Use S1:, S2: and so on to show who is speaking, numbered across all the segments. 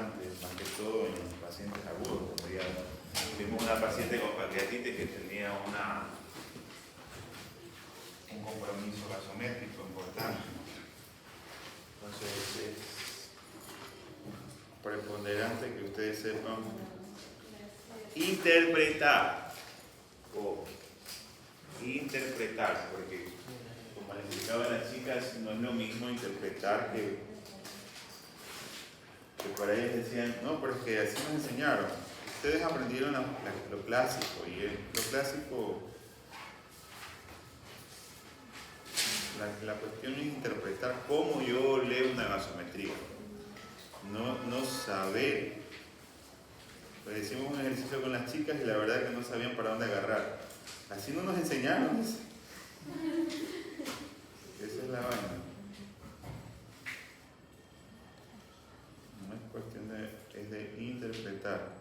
S1: preponderantes, más que todo en los pacientes agudos. Tuvimos una paciente con pancreatitis que tenía un compromiso gasométrico importante. Entonces es preponderante que ustedes sepan interpretar, porque como les explicaba a las chicas, no es lo mismo interpretar que para ellas decían, no, pero es que así nos enseñaron. Ustedes aprendieron lo clásico, y lo clásico, la cuestión es interpretar cómo yo leo una gasometría, no saber. Pues hicimos un ejercicio con las chicas y la verdad es que no sabían para dónde agarrar. Así no nos enseñaron. Esa es la vaina. No es cuestión es de interpretar.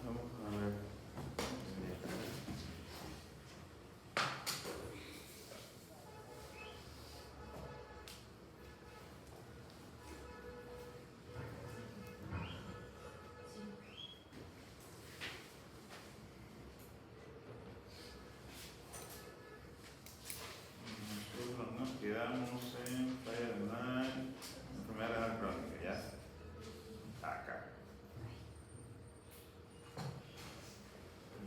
S1: Vamos a ver. Nosotros nos quedamos en falla renal, enfermedad renal crónica, ¿ya? Acá.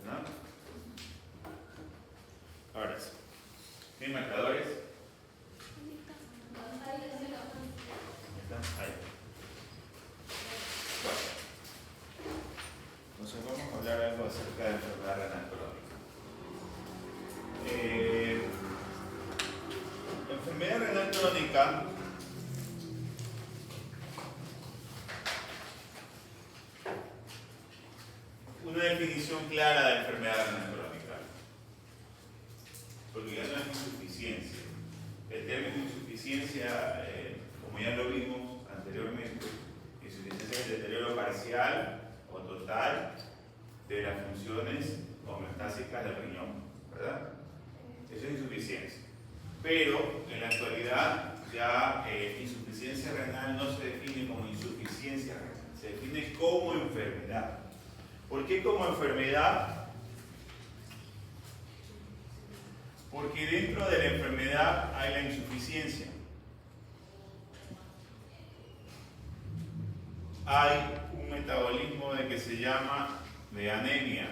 S1: ¿No? Ahora sí. ¿Tienen marcadores? Ahí. Bueno. Entonces vamos a hablar algo acerca de enfermedad renal crónica. Enfermedad renal crónica una definición clara de enfermedad renal crónica, porque ya no es insuficiencia. El término insuficiencia, como ya lo vimos anteriormente, insuficiencia es el deterioro parcial o total de las funciones homeostásicas del riñón, ¿verdad? Eso es insuficiencia. Pero en la actualidad ya insuficiencia renal no se define como insuficiencia renal, se define como enfermedad. ¿Por qué como enfermedad? Porque dentro de la enfermedad hay la insuficiencia. Hay un metabolismo que se llama de anemia.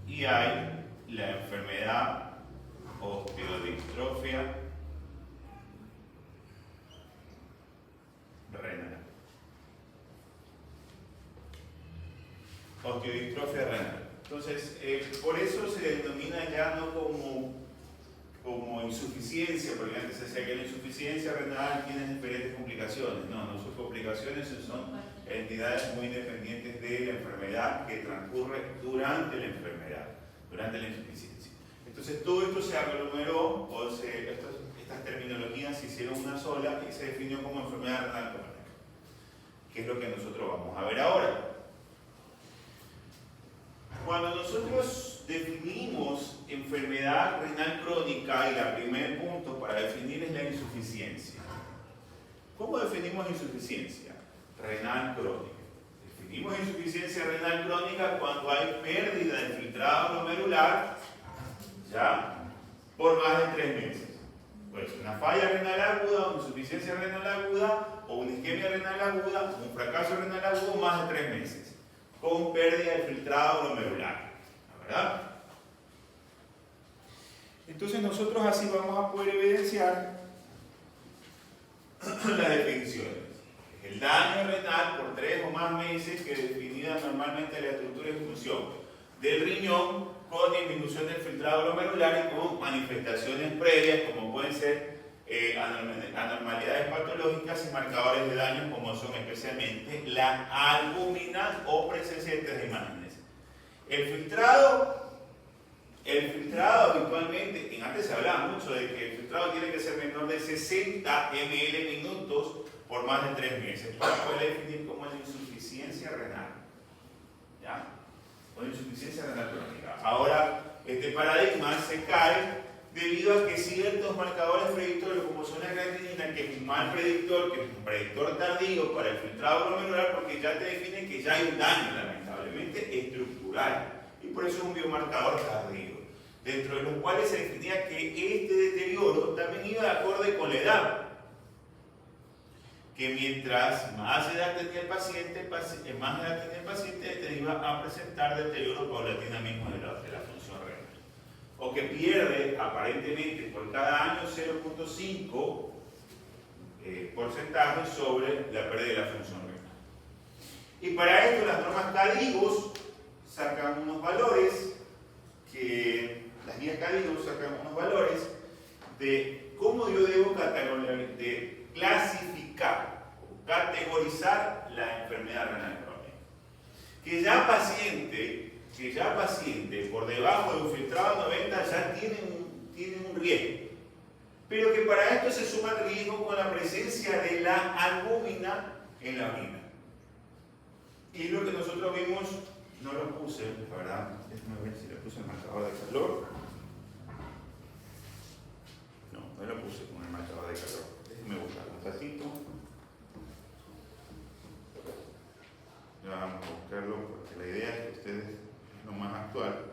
S1: Y hay la enfermedad osteodistrofia renal. Osteodistrofia renal. Entonces, por eso se denomina ya no como insuficiencia, porque antes se decía que la insuficiencia renal tiene diferentes complicaciones. No, sus complicaciones son entidades muy independientes de la enfermedad que transcurre durante la enfermedad, durante la insuficiencia. Entonces, todo esto se aglomeró, estas terminologías se hicieron una sola y se definió como enfermedad renal crónica, que es lo que nosotros vamos a ver ahora. Cuando nosotros definimos enfermedad renal crónica, y el primer punto para definir es la insuficiencia. ¿Cómo definimos insuficiencia renal crónica? Definimos insuficiencia renal crónica cuando hay pérdida del filtrado glomerular, ¿ya?, por más de 3 meses. Pues una falla renal aguda, una insuficiencia renal aguda, o una isquemia renal aguda, un fracaso renal agudo más de 3 meses, con pérdida de filtrado glomerular, ¿verdad? Entonces nosotros así vamos a poder evidenciar las definiciones. El daño renal por 3 o más meses que definida normalmente la estructura y función del riñón con disminución del filtrado glomerular y con manifestaciones previas como pueden ser anormalidades patológicas y marcadores de daño como son especialmente la albúmina o presencia de 3 imágenes. El filtrado habitualmente, antes se hablaba mucho de que el filtrado tiene que ser menor de 60 ml minutos por más de 3 meses para poder definir como la insuficiencia renal. ¿Ya? O insuficiencia renal crónica. Ahora, este paradigma se cae debido a que ciertos marcadores predictorios como son la creatinina, que es un mal predictor, que es un predictor tardío para el filtrado glomerular, porque ya te define que ya hay un daño, lamentablemente, estructural. Y por eso es un biomarcador tardío, dentro de los cuales se definía que este deterioro también iba de acorde con la edad. Que mientras más edad tenía el paciente, te iba a presentar deterioro paulatina mismo de la función renal. O que pierde aparentemente por cada año 0.5 porcentaje sobre la pérdida de la función renal. Y para esto las normas CADIGOS sacan unos valores, las guías CADIGOS sacan unos valores de cómo yo debo clasificar o categorizar la enfermedad renal crónica. Que ya paciente por debajo de un filtrado 90 ya tiene un riesgo. Pero que para esto se suma el riesgo con la presencia de la albúmina en la orina. Y lo que nosotros vimos, no lo puse, la verdad, déjame ver si le puse el marcador de calor. No lo puse con el marcador de calor. Déjenme buscarlo un ratito. Ya vamos a buscarlo porque la idea es que ustedes es lo más actual.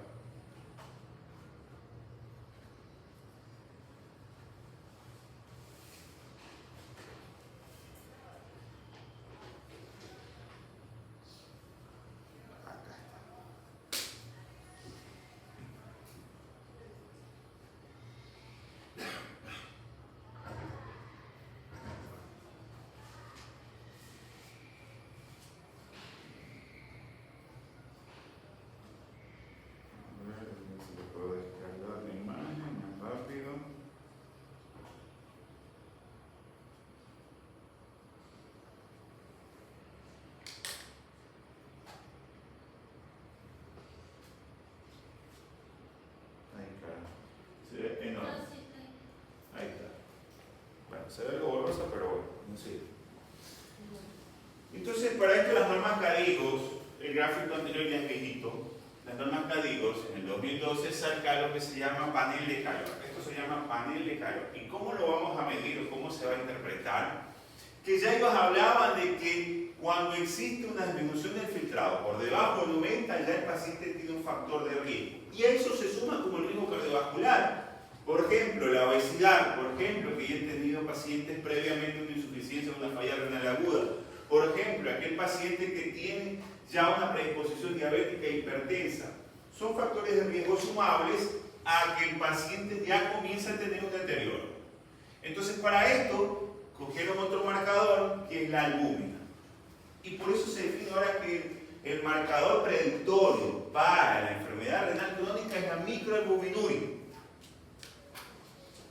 S1: Se ve algo borrosa, pero bueno, no sirve. Entonces, para esto las normas CADIGOS, el gráfico anterior ya es viejito, las normas CADIGOS en el 2012 saca lo que se llama panel de calor. Esto se llama panel de calor. ¿Y cómo lo vamos a medir o cómo se va a interpretar? Que ya ellos hablaban de que cuando existe una disminución del filtrado por debajo de 90, ya el paciente tiene un factor de riesgo. Y a eso se suma como el riesgo cardiovascular. Por ejemplo, la obesidad, por ejemplo, que ya he tenido pacientes previamente una insuficiencia o una falla renal aguda. Por ejemplo, aquel paciente que tiene ya una predisposición diabética e hipertensa. Son factores de riesgo sumables a que el paciente ya comienza a tener un deterioro. Entonces, para esto, cogieron otro marcador que es la albúmina. Y por eso se define ahora que el marcador predictorio para la enfermedad renal crónica es la microalbuminuria.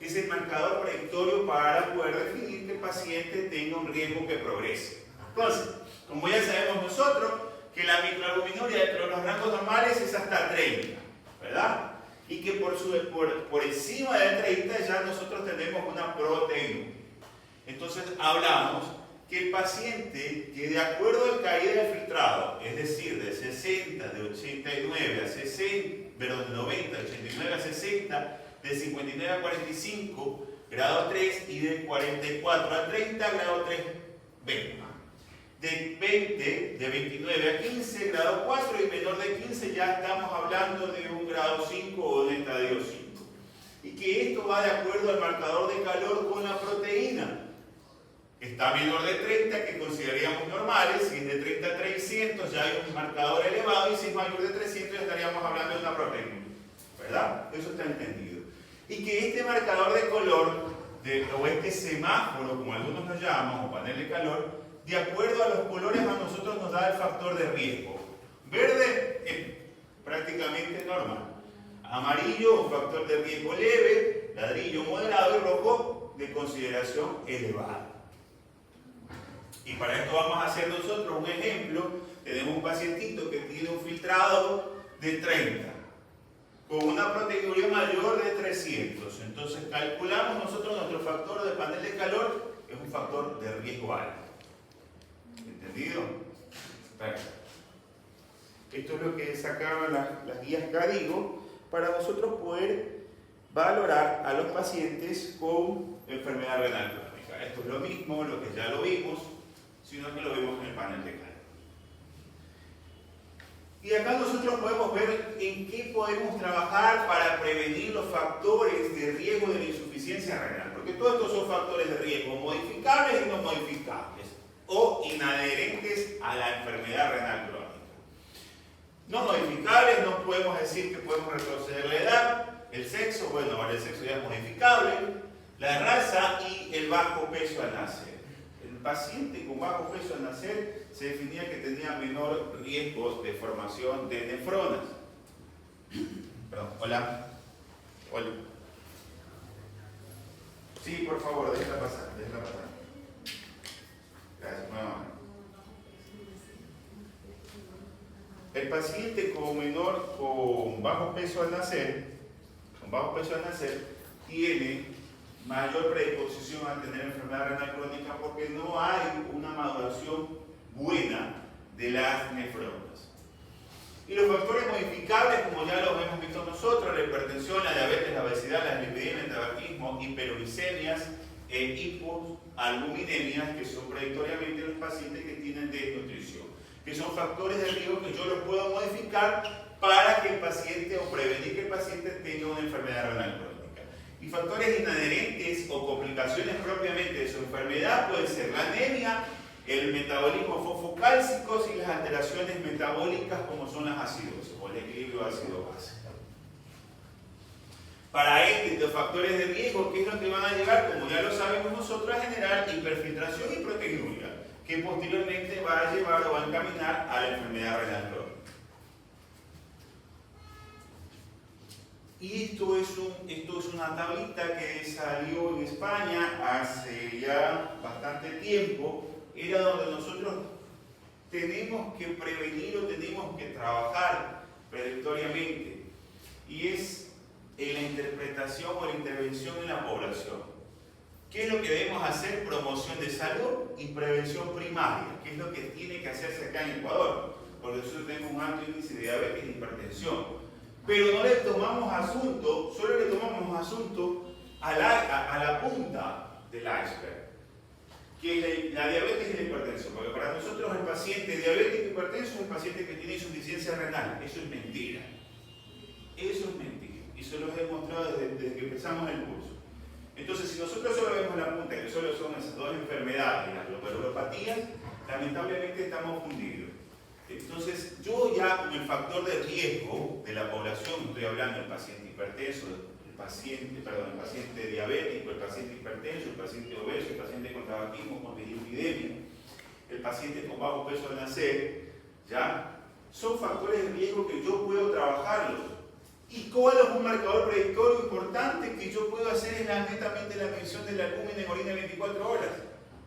S1: Es el marcador predictorio para poder definir que el paciente tenga un riesgo que progrese. Entonces, como ya sabemos nosotros, que la microalbuminuria dentro de los rangos normales es hasta 30, ¿verdad? Y que por encima de 30 ya nosotros tenemos una proteína. Entonces hablamos que el paciente que de acuerdo al caída del filtrado, es decir, de 60, de 89 a 60, perdón, de 90, de 89 a 60, de 59 a 45, grado 3, y de 44 a 30, grado 3, 20. De 29 a 15, grado 4, y menor de 15 ya estamos hablando de un grado 5 o de un estadio 5. Y que esto va de acuerdo al marcador de calor con la proteína. Está menor de 30, que consideraríamos normales, si es de 30 a 300 ya hay un marcador elevado, y si es mayor de 300 ya estaríamos hablando de una proteína. ¿Verdad? Eso está entendido. Y que este marcador de color o este semáforo, como algunos lo llaman, o panel de calor, de acuerdo a los colores a nosotros nos da el factor de riesgo. Verde es prácticamente normal. Amarillo, un factor de riesgo leve, ladrillo moderado y rojo de consideración elevada. Y para esto vamos a hacer nosotros un ejemplo. Tenemos un pacientito que tiene un filtrado de 30, con una proteinuria mayor de 300. Entonces calculamos nosotros nuestro factor de panel de calor, es un factor de riesgo alto. ¿Entendido? Perfecto. Esto es lo que sacaban las guías CADIGO para nosotros poder valorar a los pacientes con enfermedad renal crónica. Esto es lo mismo, lo que ya lo vimos, sino que lo vemos en el panel de calor. Y acá nosotros podemos ver en qué podemos trabajar para prevenir los factores de riesgo de la insuficiencia renal. Porque todos estos son factores de riesgo modificables y no modificables, o inadherentes a la enfermedad renal crónica. No modificables, no podemos decir que podemos retroceder la edad, el sexo, bueno, ahora el sexo ya es modificable, la raza y el bajo peso al nacer. El paciente con bajo peso al nacer se definía que tenía menor riesgo de formación de nefronas. Perdón, hola. Hola. Sí, por favor, déjala pasar, déjala pasar. Gracias, nuevamente. El paciente con bajo peso al nacer, tiene mayor predisposición a tener enfermedad renal crónica porque no hay una maduración buena de las nefronas. Y los factores modificables, como ya los hemos visto nosotros, la hipertensión, la diabetes, la obesidad, la dislipidemia, el tabaquismo, hiperuricemias e hipoalbuminemias, que son predictoriamente los pacientes que tienen desnutrición, que son factores de riesgo que yo los puedo modificar para que el paciente o prevenir que el paciente tenga una enfermedad renal crónica. Y factores inadherentes o complicaciones propiamente de su enfermedad pueden ser la anemia, el metabolismo fosfocálcico y las alteraciones metabólicas como son las acidosis o el equilibrio ácido-base. Para estos factores de riesgo, ¿qué es lo que van a llegar? Como ya lo sabemos nosotros, a generar hiperfiltración y proteinuria, que posteriormente va a llevar o va a encaminar a la enfermedad renal crónica. Y esto es una tablita que salió en España hace ya bastante tiempo. Era donde nosotros tenemos que prevenir o tenemos que trabajar predictoriamente. Y es en la interpretación o la intervención en la población. ¿Qué es lo que debemos hacer? Promoción de salud y prevención primaria, que es lo que tiene que hacerse acá en Ecuador, porque nosotros tenemos un alto índice de diabetes y hipertensión. Pero no le tomamos asunto, solo le tomamos asunto a la punta del iceberg, que es la diabetes y la hipertensión. Porque para nosotros el paciente diabético y hipertenso es el paciente que tiene insuficiencia renal. Eso es mentira. Eso es mentira. Y se lo he demostrado desde que empezamos el curso. Entonces, si nosotros solo vemos la punta, que solo son esas dos enfermedades, las glomerulopatías, lamentablemente estamos fundidos. Entonces, yo ya con el factor de riesgo de la población, estoy hablando del paciente hipertenso, el paciente diabético, el paciente hipertenso, el paciente obeso, el paciente con tabaquismo, con dislipidemia, el paciente con bajo peso al nacer, ¿ya? Son factores de riesgo que yo puedo trabajarlos. ¿Y cuál es un marcador predictorio importante que yo puedo hacer? Es netamente la medición del albúmina en orina 24 horas.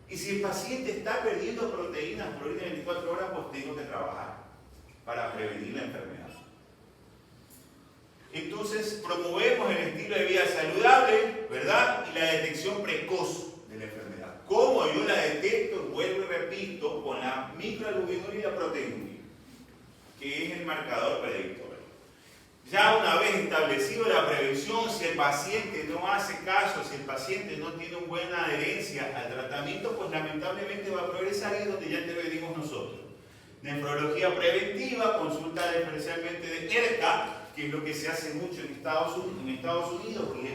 S1: Y si el paciente está perdiendo proteínas por orina 24 horas, pues tengo que trabajar para prevenir la enfermedad. Entonces, promovemos el estilo de vida saludable, ¿verdad? Y la detección precoz de la enfermedad. ¿Cómo yo la detecto? Vuelvo y repito, con la microalbuminuria y la proteinuria, que es el marcador predictor. Ya una vez establecido la prevención, si el paciente no hace caso, si el paciente no tiene una buena adherencia al tratamiento, pues lamentablemente va a progresar, y es donde ya intervenimos nosotros. Nefrología preventiva, consulta especialmente de ERCA, que es lo que se hace mucho en Estados Unidos y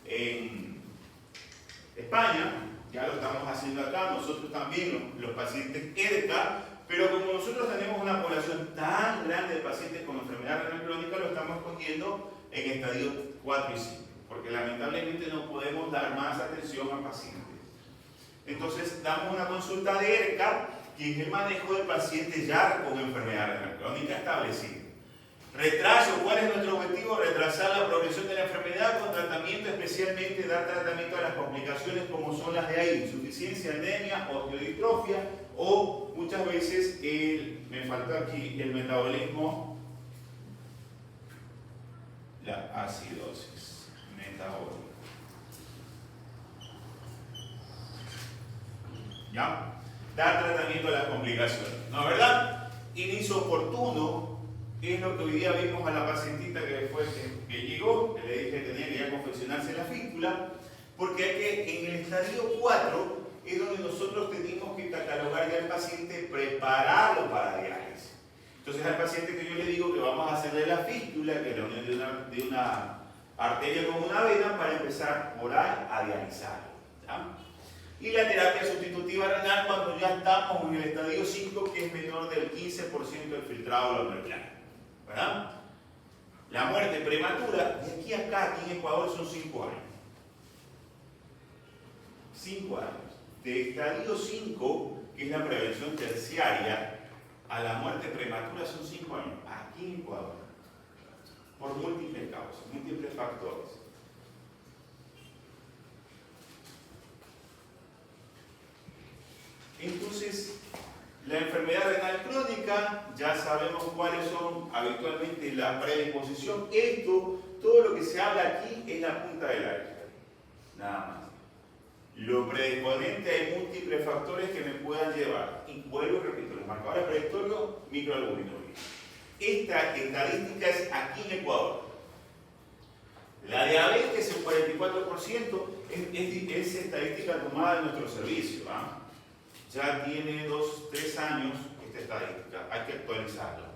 S1: en España, ya lo estamos haciendo acá, nosotros también, los pacientes ERCA. Pero como nosotros tenemos una población tan grande de pacientes con enfermedad renal crónica, lo estamos cogiendo en estadios 4 y 5, porque lamentablemente no podemos dar más atención al paciente. Entonces, damos una consulta de ERCA, que es el manejo del paciente ya con enfermedad renal crónica establecida. Retraso, ¿cuál es nuestro objetivo? Retrasar la progresión de la enfermedad con tratamiento, especialmente dar tratamiento a las complicaciones como son las de ahí, insuficiencia, anemia, osteodistrofia o muchas veces, me faltó aquí, el metabolismo, la acidosis metabólica. ¿Ya? Dar tratamiento a las complicaciones, ¿no es verdad? Inicio oportuno es lo que hoy día vimos a la pacientita que llegó, que le dije que tenía que ya confeccionarse la fístula, porque hay que, en el estadio 4 es donde nosotros tenemos que catalogar ya al paciente, prepararlo para diálisis. Entonces al paciente que yo le digo que vamos a hacerle la fístula, que es la unión de una arteria con una vena, para empezar oral a dializarlo, ¿ya? Y la terapia sustitutiva renal cuando ya estamos en el estadio 5, que es menor del 15% del filtrado glomerular, ¿verdad? La muerte prematura, de aquí a acá, aquí en Ecuador, son 5 años. 5 años. De estadio 5, que es la prevención terciaria, a la muerte prematura son 5 años, aquí en Ecuador, por múltiples causas, múltiples factores. Entonces, la enfermedad renal crónica, ya sabemos cuáles son habitualmente la predisposición. Todo lo que se habla aquí es la punta del iceberg, nada más. Lo predisponente, hay múltiples factores que me puedan llevar. Y vuelvo y repito, los marcadores predistorios, microalbuminuria. Esta estadística es aquí en Ecuador. La diabetes, el 44%, es estadística tomada de nuestro servicio, ¿ah? Ya tiene 2-3 años esta estadística, hay que actualizarla.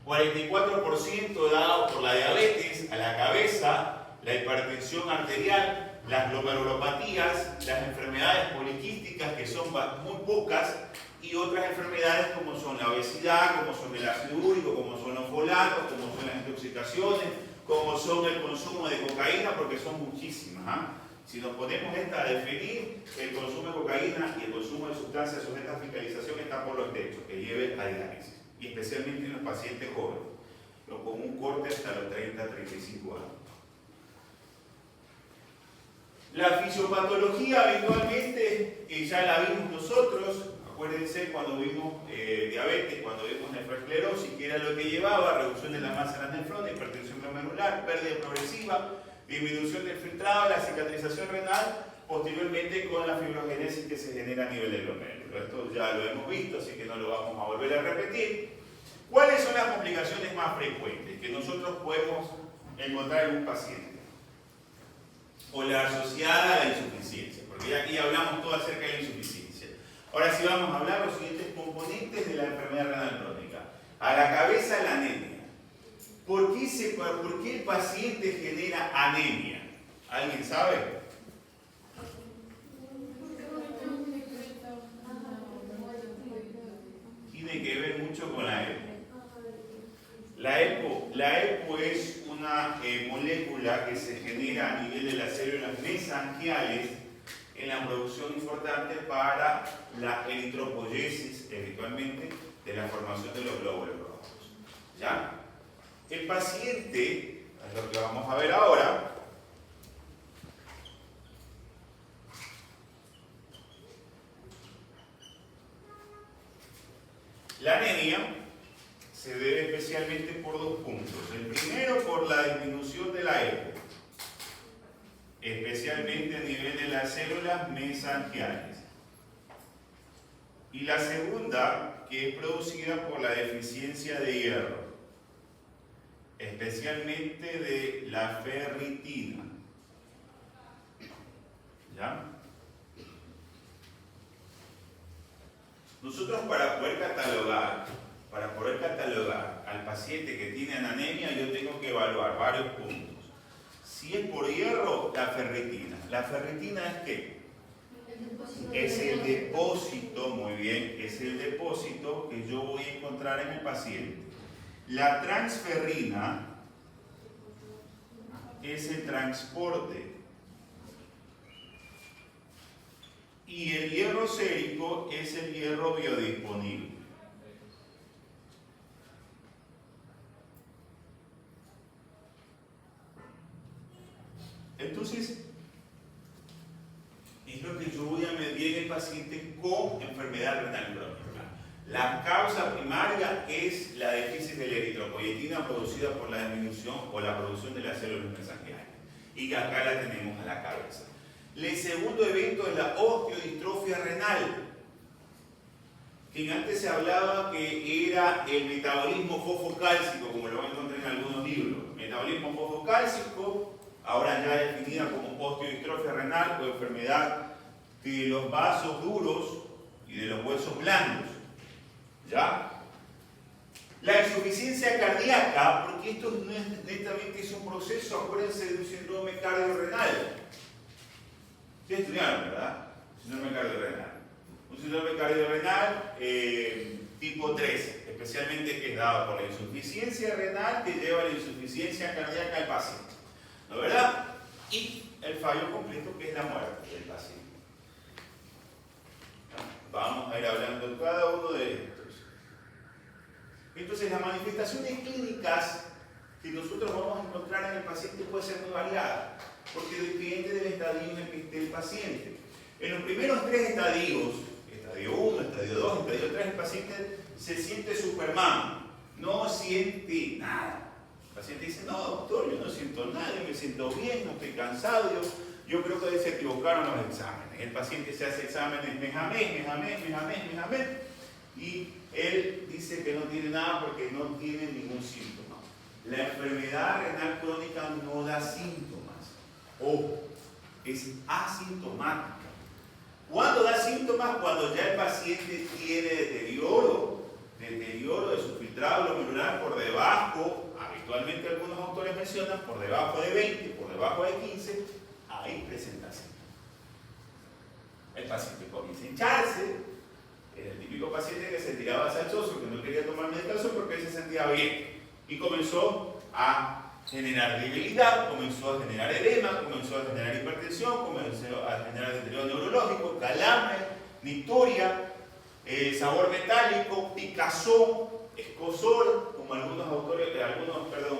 S1: 44% dado por la diabetes a la cabeza, la hipertensión arterial, las glomerulopatías, las enfermedades poliquísticas, que son muy pocas, y otras enfermedades como son la obesidad, como son el ácido úrico, como son los folatos, como son las intoxicaciones, como son el consumo de cocaína, porque son muchísimas, ¿ah? Si nos ponemos a definir, el consumo de cocaína y el consumo de sustancias sujetas a fiscalización está por los techos, que lleve a diálisis, y especialmente en los pacientes jóvenes, con un corte hasta los 30-35 años. La fisiopatología habitualmente, ya la vimos nosotros, acuérdense cuando vimos diabetes, cuando vimos nefroesclerosis, que era lo que llevaba, reducción de la masa de la nefrones, hipertensión glomerular, pérdida progresiva, disminución del filtrado, la cicatrización renal, posteriormente con la fibrogénesis que se genera a nivel del glomérulo. Esto ya lo hemos visto, así que no lo vamos a volver a repetir. ¿Cuáles son las complicaciones más frecuentes que nosotros podemos encontrar en un paciente? O la asociada a la insuficiencia, porque ya aquí hablamos todo acerca de la insuficiencia. Ahora sí vamos a hablar de los siguientes componentes de la enfermedad renal crónica. A la cabeza, la anemia. ¿Por qué el paciente genera anemia? ¿Alguien sabe? Tiene que ver mucho con la EPO. La EPO es una molécula que se genera a nivel de las células mesangiales en la producción importante para la eritropoyesis, eventualmente, de la formación de los glóbulos rojos. ¿Ya? El paciente, es lo que vamos a ver ahora, la anemia se debe especialmente por 2 puntos. El primero, por la disminución de la EPO, especialmente a nivel de las células mesangiales. Y la segunda, que es producida por la deficiencia de hierro, especialmente de la ferritina. ¿Ya? Nosotros para poder catalogar al paciente que tiene anemia, yo tengo que evaluar varios puntos. Si es por hierro, la ferritina. ¿La ferritina es qué? Es el depósito, muy bien, es el depósito que yo voy a encontrar en el paciente. La transferrina es el transporte Y el hierro sérico es el hierro biodisponible. Entonces, es lo que yo voy a medir en el paciente con enfermedad renal crónica. La causa primaria es la déficit de la eritropoyetina producida por la disminución o la producción de las células mesangiales. Y acá la tenemos a la cabeza. El segundo evento es la osteodistrofia renal, que antes se hablaba que era el metabolismo fosfocálcico, como lo van a encontrar en algunos libros. Metabolismo fosfocálcico, ahora ya definida como osteodistrofia renal o enfermedad de los vasos duros y de los huesos blandos. ¿Ya? La insuficiencia cardíaca, porque esto no es, netamente es un proceso, acuérdense de un síndrome cardiorrenal. Ustedes estudiaron, ¿verdad? Síndrome cardiorrenal. Un síndrome cardiorrenal tipo 3, especialmente que es dado por la insuficiencia renal que lleva a la insuficiencia cardíaca al paciente. ¿No es verdad? Y el fallo completo que es la muerte del paciente. Vamos a ir hablando de cada uno de estos. Entonces, las manifestaciones clínicas que nosotros vamos a encontrar en el paciente puede ser muy variada, porque depende del estadio en el que esté el paciente. En los primeros 3 estadios, estadio 1, estadio 2, estadio 3, el paciente se siente Superman, no siente nada. El paciente dice, no doctor, yo no siento nada, yo me siento bien, no estoy cansado, yo creo que se equivocaron los exámenes. El paciente se hace exámenes mes a mes, y él dice que no tiene nada porque no tiene ningún síntoma. La enfermedad renal crónica no da síntomas, o es asintomática. ¿Cuándo da síntomas? Cuando ya el paciente tiene deterioro de su filtrado glomerular por debajo, habitualmente algunos autores mencionan, por debajo de 20, por debajo de 15, ahí presenta síntomas. El paciente comienza a hincharse. Era el típico paciente que se tiraba salchoso, que no quería tomar medicación porque él se sentía bien. Y comenzó a generar debilidad, comenzó a generar edema, comenzó a generar hipertensión, comenzó a generar deterioro neurológico, calambre, nicturia, sabor metálico, picazón, escozor, como algunos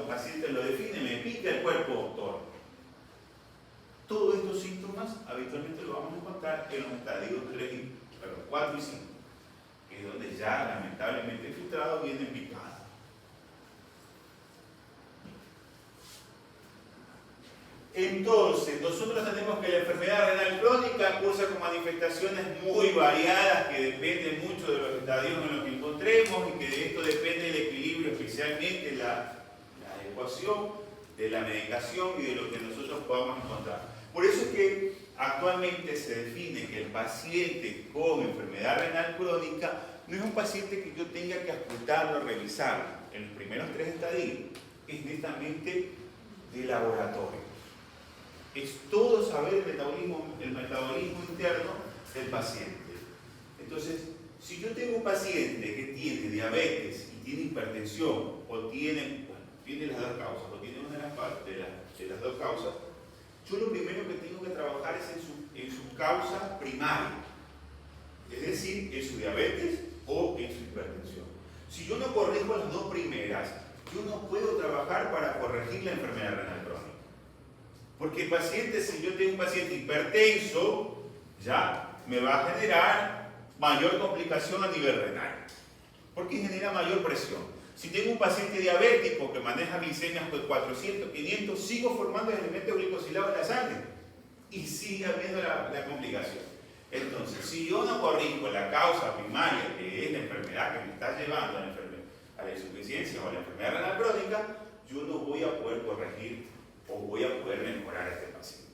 S1: pacientes lo definen, me pica el cuerpo, doctor. Todos estos síntomas habitualmente lo vamos a encontrar en los estadios 4 y 5. Que es donde ya lamentablemente el filtrado viene picado. Entonces, nosotros tenemos que la enfermedad renal crónica cursa con manifestaciones muy variadas que dependen mucho de los estadios en los que encontremos y que de esto depende el equilibrio, especialmente la adecuación de la medicación y de lo que nosotros podamos encontrar. Por eso es que actualmente se define que el paciente con enfermedad renal crónica no es un paciente que yo tenga que auscultarlo, revisarlo en los primeros 3 estadios, es netamente de laboratorio. Es todo saber el metabolismo interno del paciente. Entonces, si yo tengo un paciente que tiene diabetes y tiene hipertensión, o tiene las dos causas, o tiene una de las dos causas, yo lo primero que tengo que trabajar es en su causa primaria, es decir, en su diabetes o en su hipertensión. Si yo no corrijo las dos primeras, yo no puedo trabajar para corregir la enfermedad renal crónica. Porque el paciente, si yo tengo un paciente hipertenso, ya me va a generar mayor complicación a nivel renal, porque genera mayor presión. Si tengo un paciente diabético que maneja glicemias de 400, 500, sigo formando elementos glicosilados en la sangre y sigue habiendo la complicación. Entonces, si yo no corrijo la causa primaria, que es la enfermedad que me está llevando a la insuficiencia o a la enfermedad renal crónica, yo no voy a poder corregir o voy a poder mejorar a este paciente.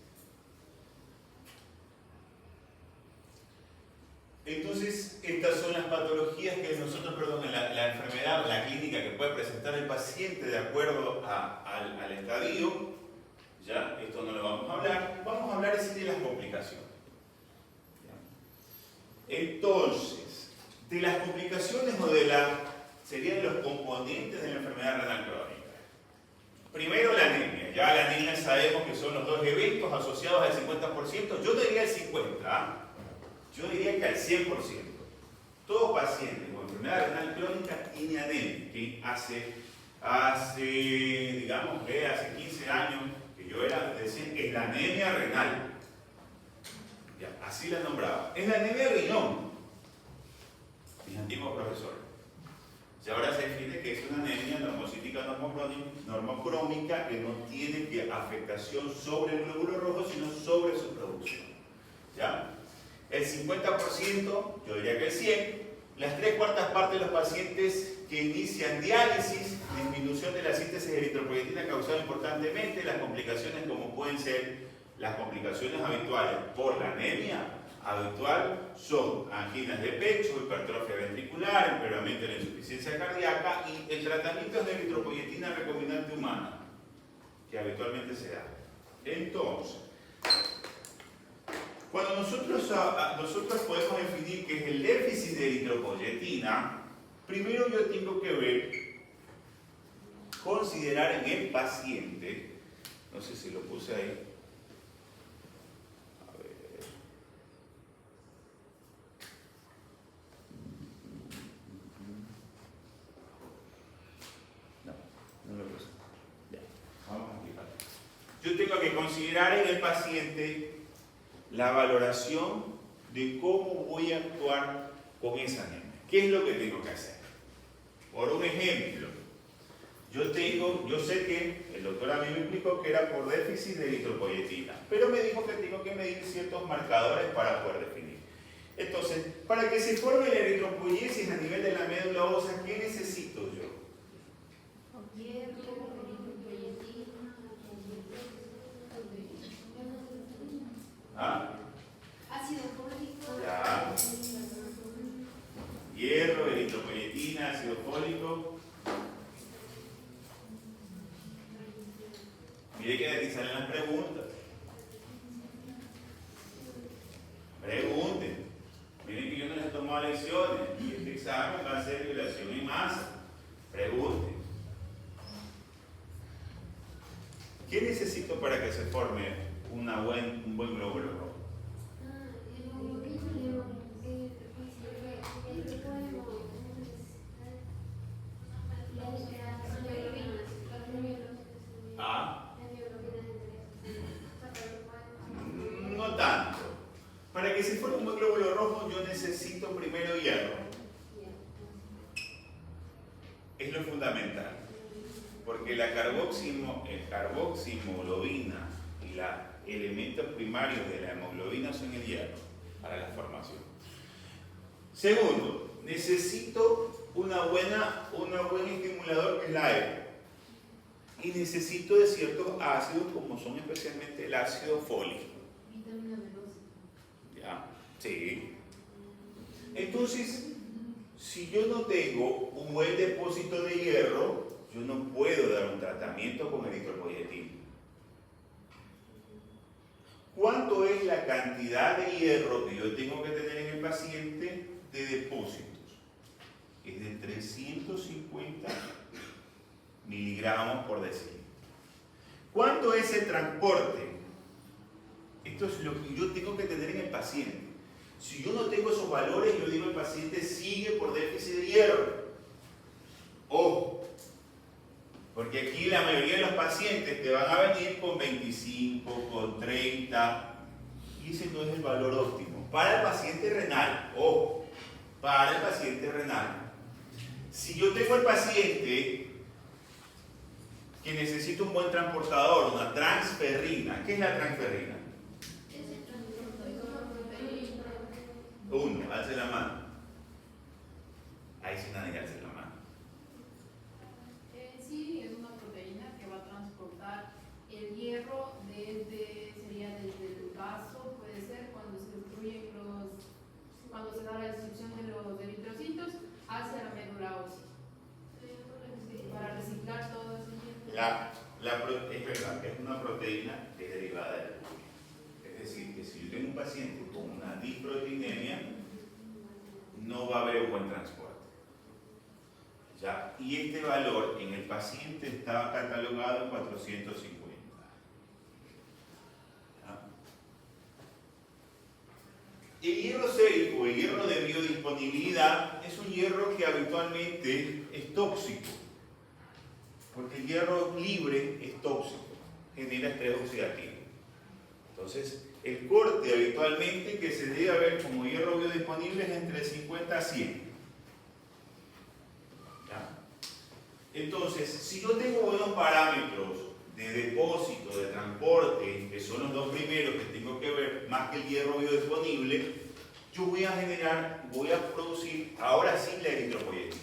S1: Entonces, estas son las patologías que nosotros, la enfermedad, la clínica que puede presentar el paciente de acuerdo al estadio. Ya, esto no lo vamos a hablar. Vamos a hablar de las complicaciones. Entonces, de las complicaciones o serían los componentes de la enfermedad renal crónica. Primero la anemia. Ya la anemia sabemos que son los 2 eventos asociados al 50%. Yo diría el 50%. Yo diría que al 100%. Todo paciente con enfermedad renal crónica tiene anemia, que digamos que hace 15 años que yo decía, es la anemia renal. Ya, así la nombraba. Es la anemia de riñón, mis antiguos profesores. Y ahora se define que es una anemia normocítica normocrómica que no tiene afectación sobre el glóbulo rojo, sino sobre su producción. ¿Ya? El 50%, yo diría que el 100%, las 3/4 partes de los pacientes que inician diálisis, disminución de la síntesis de eritropoyetina causada importantemente, las complicaciones como pueden ser las complicaciones habituales por la anemia habitual son anginas de pecho, hipertrofia ventricular, empeoramiento de la insuficiencia cardíaca y el tratamiento es de eritropoyetina recombinante humana, que habitualmente se da. Entonces, cuando nosotros podemos definir qué es el déficit de eritropoyetina, primero yo tengo que considerar en el paciente, no sé si lo puse ahí, a ver, no lo puse, ya, vamos a aplicarlo. Yo tengo que considerar en el paciente la valoración de cómo voy a actuar con esa anemia. ¿Qué es lo que tengo que hacer? Por un ejemplo, yo sé que el doctor a mí me explicó que era por déficit de eritropoyetina, pero me dijo que tengo que medir ciertos marcadores para poder definir. Entonces, para que se forme la eritropoiesis a nivel de la médula ósea, ¿qué necesito yo? ¿Ah?
S2: Ácido fólico.
S1: Ya. Hierro, eritropoyetina, ácido fólico. Mire que de aquí salen las preguntas. Pregunten. Miren que yo no les he tomado lecciones y este examen va a ser violación en masa. Pregunten. ¿Qué necesito para que se forme un buen glóbulo rojo? No tanto. Para que se forme un buen glóbulo rojo yo necesito primero hierro. Es lo fundamental. Porque la carboxihemoglobina y los elementos primarios de la hemoglobina son el hierro para la formación. Segundo, necesito un buen estimulador que es la EPO. Y necesito de ciertos ácidos como son especialmente el ácido fólico.
S2: Vitamina B12.
S1: ¿Ya? Sí. Entonces, si yo no tengo un buen depósito de hierro, yo no puedo dar un tratamiento con eritropoyetina. ¿Cuánto es la cantidad de hierro que yo tengo que tener en el paciente de depósitos? Es de 350 miligramos por decilitro. ¿Cuánto es el transporte? Esto es lo que yo tengo que tener en el paciente. Si yo no tengo esos valores, yo digo el paciente sigue por déficit de hierro. Ojo, porque aquí la mayoría de los pacientes te van a venir con 25, con 30, y ese no es el valor óptimo. Para el paciente renal, ojo, para el paciente renal. Si yo tengo el paciente que necesita un buen transportador, una transferrina, ¿qué es la transferrina? Uno, alce la mano. Ahí sí nadie alce la mano.
S3: Sí, es una proteína que va a transportar el hierro sería desde el vaso, puede ser, cuando se destruyen cuando se da la destrucción de los eritrocitos hacia la médula ósea. Para reciclar todo ese hierro.
S1: Es verdad, es una proteína que es derivada del gluten. Es decir, que si yo tengo un paciente con una disproteinemia, no va a haber un buen transporte. ¿Ya? Y este valor en el paciente estaba catalogado en 450. ¿Ya? El hierro sérico, el hierro de biodisponibilidad, es un hierro que habitualmente es tóxico, porque el hierro libre es tóxico, genera estrés oxidativo. Entonces, el corte habitualmente que se debe ver como hierro biodisponible es entre 50 a 100. ¿Ya? Entonces, si yo tengo buenos parámetros de depósito, de transporte, que son los dos primeros que tengo que ver, más que el hierro biodisponible, yo voy a producir ahora sí la eritropoyetina.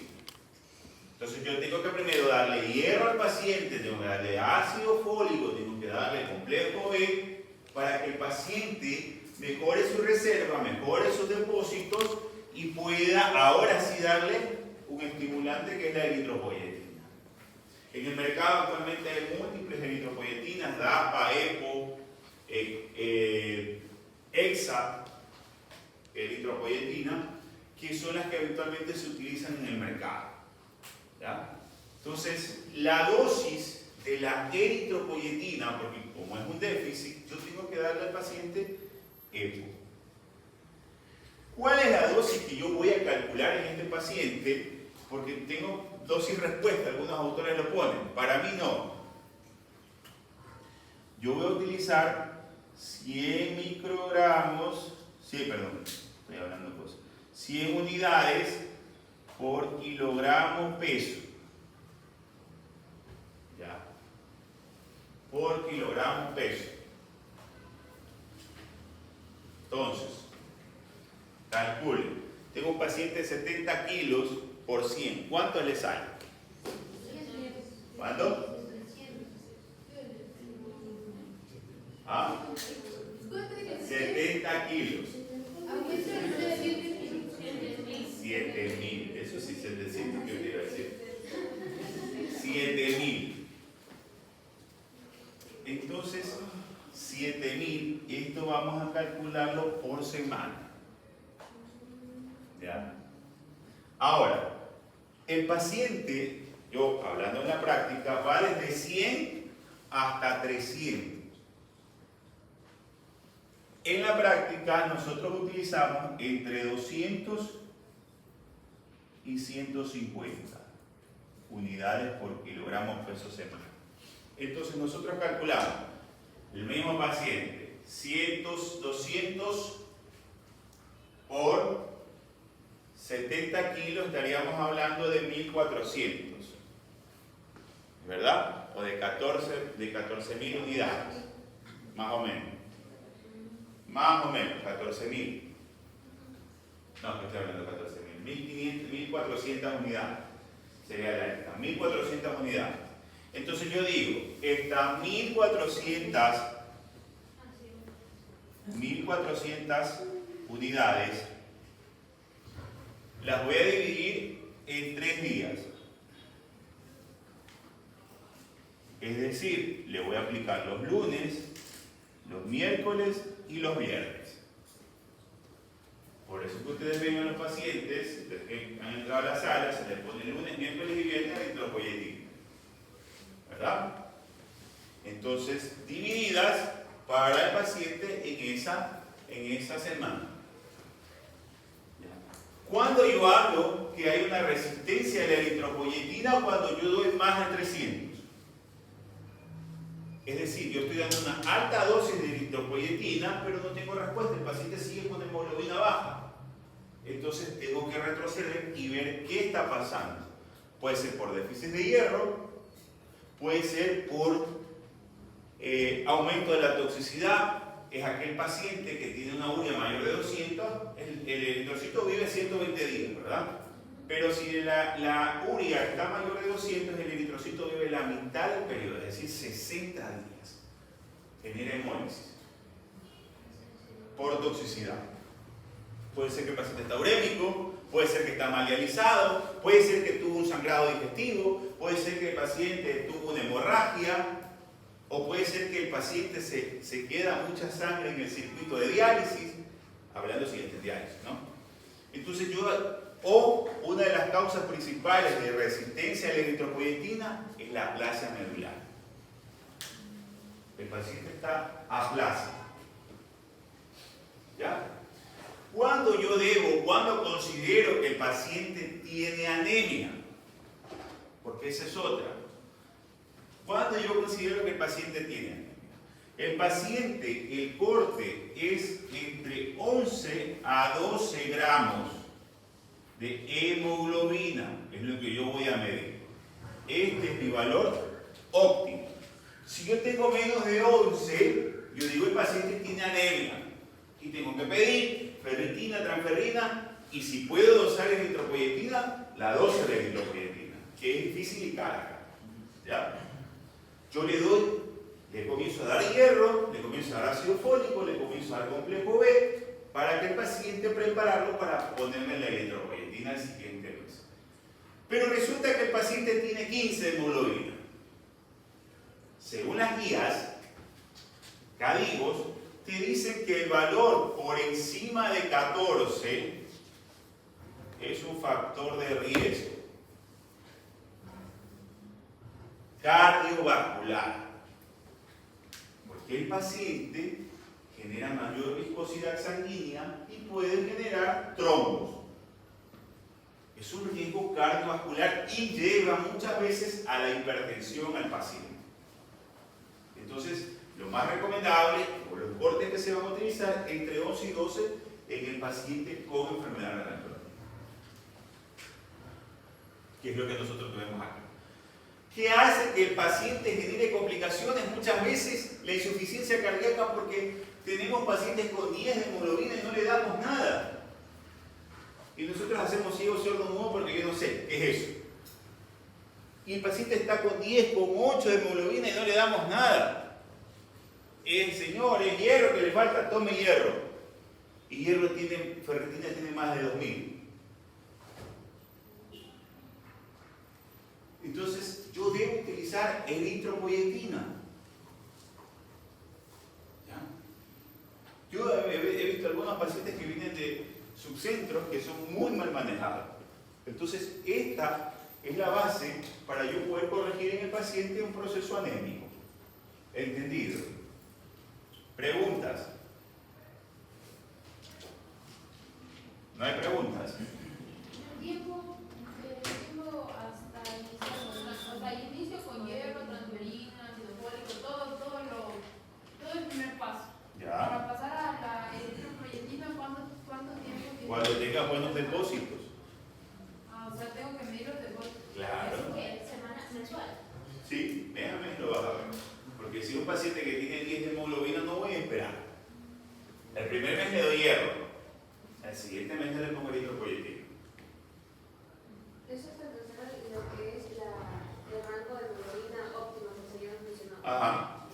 S1: Entonces yo tengo que primero darle hierro al paciente, tengo que darle ácido fólico, tengo que darle complejo B, para que el paciente mejore su reserva, mejore sus depósitos y pueda ahora sí darle un estimulante que es la eritropoyetina. En el mercado actualmente hay múltiples eritropoyetinas, DAPA, EPO, EXA, eritropoyetina, que son las que habitualmente se utilizan en el mercado. ¿Ya? Entonces, la dosis de la eritropoyetina, porque como es un déficit, yo tengo que darle al paciente EPO. ¿Cuál es la dosis que yo voy a calcular en este paciente? Porque tengo dosis respuesta, algunos autores lo ponen, para mí no. Yo voy a utilizar 100 microgramos, estoy hablando de cosas, 100 unidades por kilogramo peso. Ya. Por kilogramo peso. Entonces, calculen, tengo un paciente de 70 kilos por 100. ¿Cuánto le sale? ¿Cuánto? ¿Ah? 70 kilos. 7.000. Eso sí, 700 que te iba a decir. 7.000. Entonces, 7.000, esto vamos a calcularlo por semana. ¿Ya? Ahora, el paciente, yo hablando en la práctica, va desde 100 hasta 300. En la práctica nosotros utilizamos entre 200 y 150 unidades por kilogramo peso semana. Entonces nosotros calculamos el mismo paciente, 200 por 70 kilos, estaríamos hablando de 1400, ¿verdad? O de 14.000 unidades, más o menos. Más o menos, 14.000. No, que estoy hablando de 14.000. 1.400 unidades sería la esta. 1.400 unidades. Entonces yo digo, estas 1.400 unidades las voy a dividir en 3 días. Es decir, le voy a aplicar los lunes, los miércoles y los viernes. Por eso que ustedes ven a los pacientes que han entrado a la sala, se les pone lunes, miércoles y viernes eritropoyetina. ¿Verdad? Entonces, divididas para el paciente en esa semana. ¿Cuándo yo hablo que hay una resistencia a la eritropoyetina? Cuando yo doy más de 300. Es decir, yo estoy dando una alta dosis de eritropoyetina, pero no tengo respuesta. El paciente sigue con hemoglobina baja. Entonces tengo que retroceder y ver qué está pasando. Puede ser por déficit de hierro, puede ser por aumento de la toxicidad. Es aquel paciente que tiene una urea mayor de 200, el eritrocito vive 120 días, ¿verdad? Pero si la urea está mayor de 200, el eritrocito vive la mitad del periodo, es decir, 60 días. Genera hemólisis por toxicidad. Puede ser que el paciente está urémico, puede ser que está mal dializado, puede ser que tuvo un sangrado digestivo, puede ser que el paciente tuvo una hemorragia, o puede ser que el paciente se queda mucha sangre en el circuito de diálisis, hablando siguiente diálisis, ¿no? Entonces o una de las causas principales de resistencia a la eritropoyetina es la aplasia medular. El paciente está aplásico. ¿Ya? ¿Cuándo considero que el paciente tiene anemia? Porque esa es otra. ¿Cuándo yo considero que el paciente tiene anemia? El paciente, el corte es entre 11 a 12 gramos de hemoglobina, es lo que yo voy a medir. Este es mi valor óptimo. Si yo tengo menos de 11, yo digo el paciente tiene anemia y tengo que pedir ferritina, transferrina y si puedo dosar eritropoyetina, la dosis de eritropoyetina, que es difícil y cara. ¿Ya? Yo le comienzo a dar hierro, le comienzo a dar ácido fólico, le comienzo a dar complejo B, para que el paciente prepararlo para ponerme la eritropoyetina el siguiente mes. Pero resulta que el paciente tiene 15 de hemoglobina. Según las guías, CADIGOS, te dicen que el valor por encima de 14 es un factor de riesgo cardiovascular, porque el paciente genera mayor viscosidad sanguínea y puede generar trombos. Es un riesgo cardiovascular y lleva muchas veces a la hipertensión al paciente. Entonces, lo más recomendable, o los cortes que se van a utilizar, entre 11 y 12 en el paciente con enfermedad renal crónica. Que es lo que nosotros vemos acá. ¿Qué hace que el paciente genere complicaciones? Muchas veces la insuficiencia cardíaca porque tenemos pacientes con 10 de hemoglobina y no le damos nada. Y nosotros hacemos ciego, sordo, mudo porque yo no sé qué es eso. Y el paciente está con 10, con 8 de hemoglobina y no le damos nada. Señor, es hierro que le falta, tome hierro. Y hierro tiene, ferritina tiene más de 2000. Entonces, yo debo utilizar eritropoyetina. ¿Ya? Yo he visto algunos pacientes que vienen de subcentros que son muy mal manejados. Entonces, esta es la base para yo poder corregir en el paciente un proceso anémico. ¿Entendido? ¿Preguntas? ¿No hay preguntas?
S3: El tiempo hasta inicio con hierro, transferina, ácido fólico, todo el primer paso.
S1: Ya.
S3: Para pasar a la eritropoyetina, ¿cuánto tiempo tiene?
S1: Cuando tengas buenos depósitos.
S3: O sea, tengo que medir los depósitos.
S1: Claro.
S2: ¿Qué? ¿Semana mensual?
S1: Sí, déjame, lo vas a ver. Porque si un paciente que tiene 10 de hemoglobina no voy a esperar. El primer mes le doy hierro. El siguiente mes le pongo eritropoyetina.
S2: Eso es alcanzar lo que es el rango de hemoglobina óptimo que el señor mencionó.
S1: Ajá.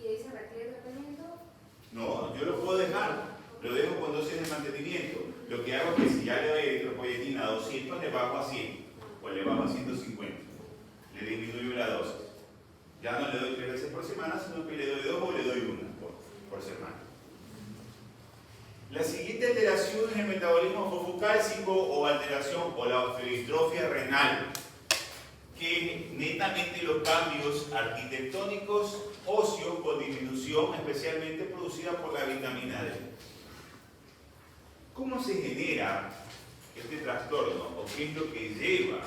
S2: ¿Y ahí se requiere tratamiento?
S1: No, yo lo puedo dejar. Lo dejo con dosis de mantenimiento. Lo que hago es que si ya le doy eritropoyetina a 200, le bajo a 100. O le bajo a 150. Le disminuyo la dosis. Ya no le doy 3 veces por semana, sino que le doy 2 o le doy 1 por semana. La siguiente alteración es el metabolismo fosfocálcico o alteración o la osteodistrofia renal, que es netamente los cambios arquitectónicos óseos con disminución especialmente producida por la vitamina D. ¿Cómo se genera este trastorno o qué es lo que lleva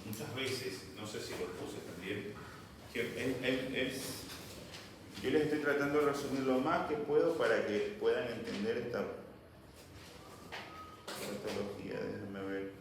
S1: muchas veces, no sé si lo puse también, yo les estoy tratando de resumir lo más que puedo para que puedan entender esta patología. Déjenme ver.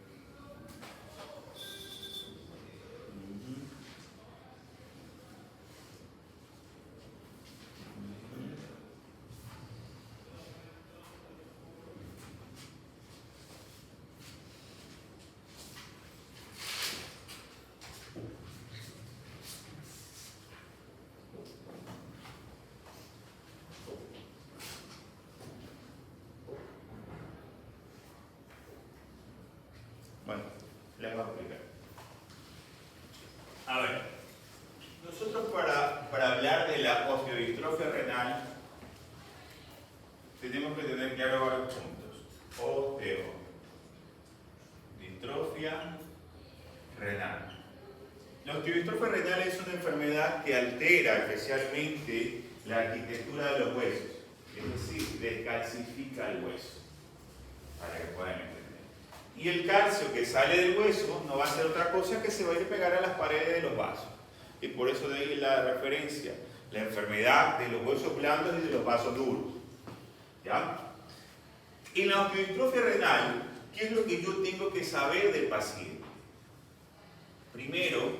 S1: Bueno, les voy a explicar. A ver, nosotros para hablar de la osteodistrofia renal tenemos que tener claro varios puntos. Osteodistrofia renal. La osteodistrofia renal es una enfermedad que altera especialmente la arquitectura de los huesos. es decir, descalcifica el hueso, para que puedan entender. Y el calcio que sale del hueso no va a hacer otra cosa que se va a ir a pegar a las paredes de los vasos. Y por eso de ahí la referencia, la enfermedad de los huesos blandos y de los vasos duros. ¿Ya? En la osteodistrofia renal, ¿qué es lo que yo tengo que saber del paciente? Primero,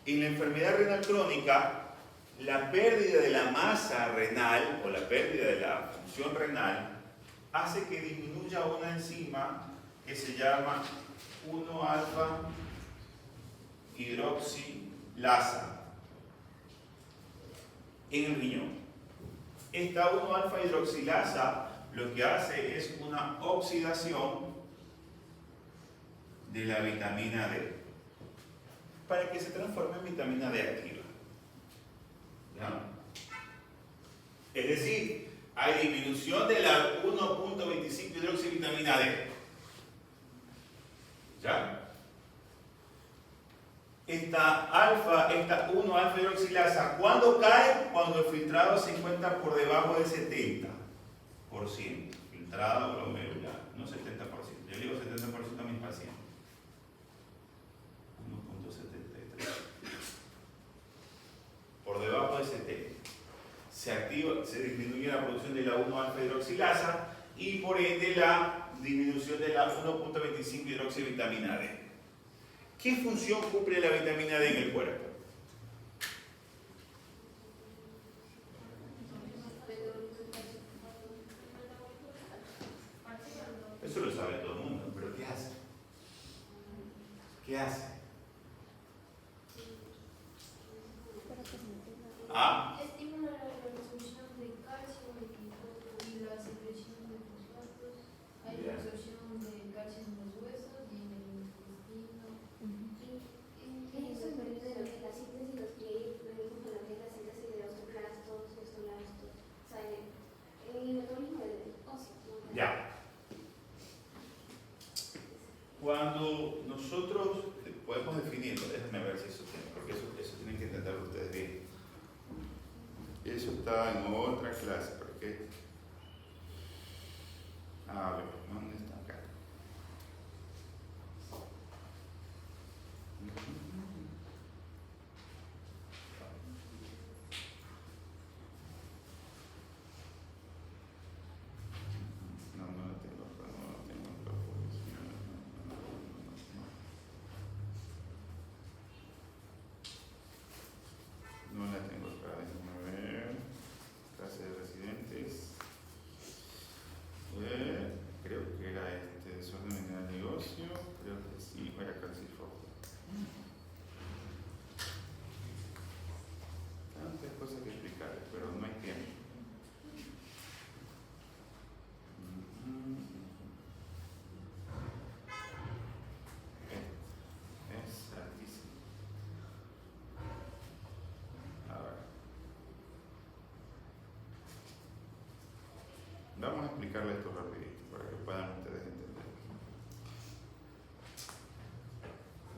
S1: en la enfermedad renal crónica, la pérdida de la masa renal o la pérdida de la función renal hace que disminuya una enzima que se llama 1-alfa hidroxilasa en el riñón. Esta 1-alfa hidroxilasa lo que hace es una oxidación de la vitamina D para que se transforme en vitamina D activa. ¿Ya? Es decir, hay disminución de la 1.25 hidroxivitamina D. ¿Ya? Esta 1-alfa hidroxilasa, ¿cuándo cae? Cuando el filtrado se encuentra por debajo del 70%. Filtrado glomerular, no 70%. Yo digo 70% a mis pacientes. 1.73. Por debajo del 70%. Se disminuye la producción de la 1-alfa hidroxilasa y por ende la disminución de la 1.25 hidroxivitamina D. ¿Qué función cumple la vitamina D en el cuerpo? Eso lo sabe todo el mundo, pero ¿qué hace? ¿Qué hace? ¿Ah?
S2: Estimula la absorción de calcio y la secreción de fosfatos.
S3: Hay una absorción de calcio en los huesos y en el intestino.
S2: Y eso depende de lo que es la síntesis, los que venimos con lo que es la síntesis de osteoclastos, osteoblastos, o sea, en el metabolismo del óseo.
S1: Ya. Cuando nosotros podemos definirlo, déjenme ver si eso tiene, porque eso tienen que entenderlo ustedes bien. Eso está en otra clase, porque a ver, ¿dónde está acá? No lo tengo acá, no lo tengo acá. No la tengo acá, déjenme ver. Clase de residentes. Creo que era desorden mineral de óseo. Creo que sí, era calcifoco. Tantas cosas que explicarles, pero no hay tiempo. Es altísimo. A ver. Vamos a explicarle esto rapidito para que puedan ustedes entender.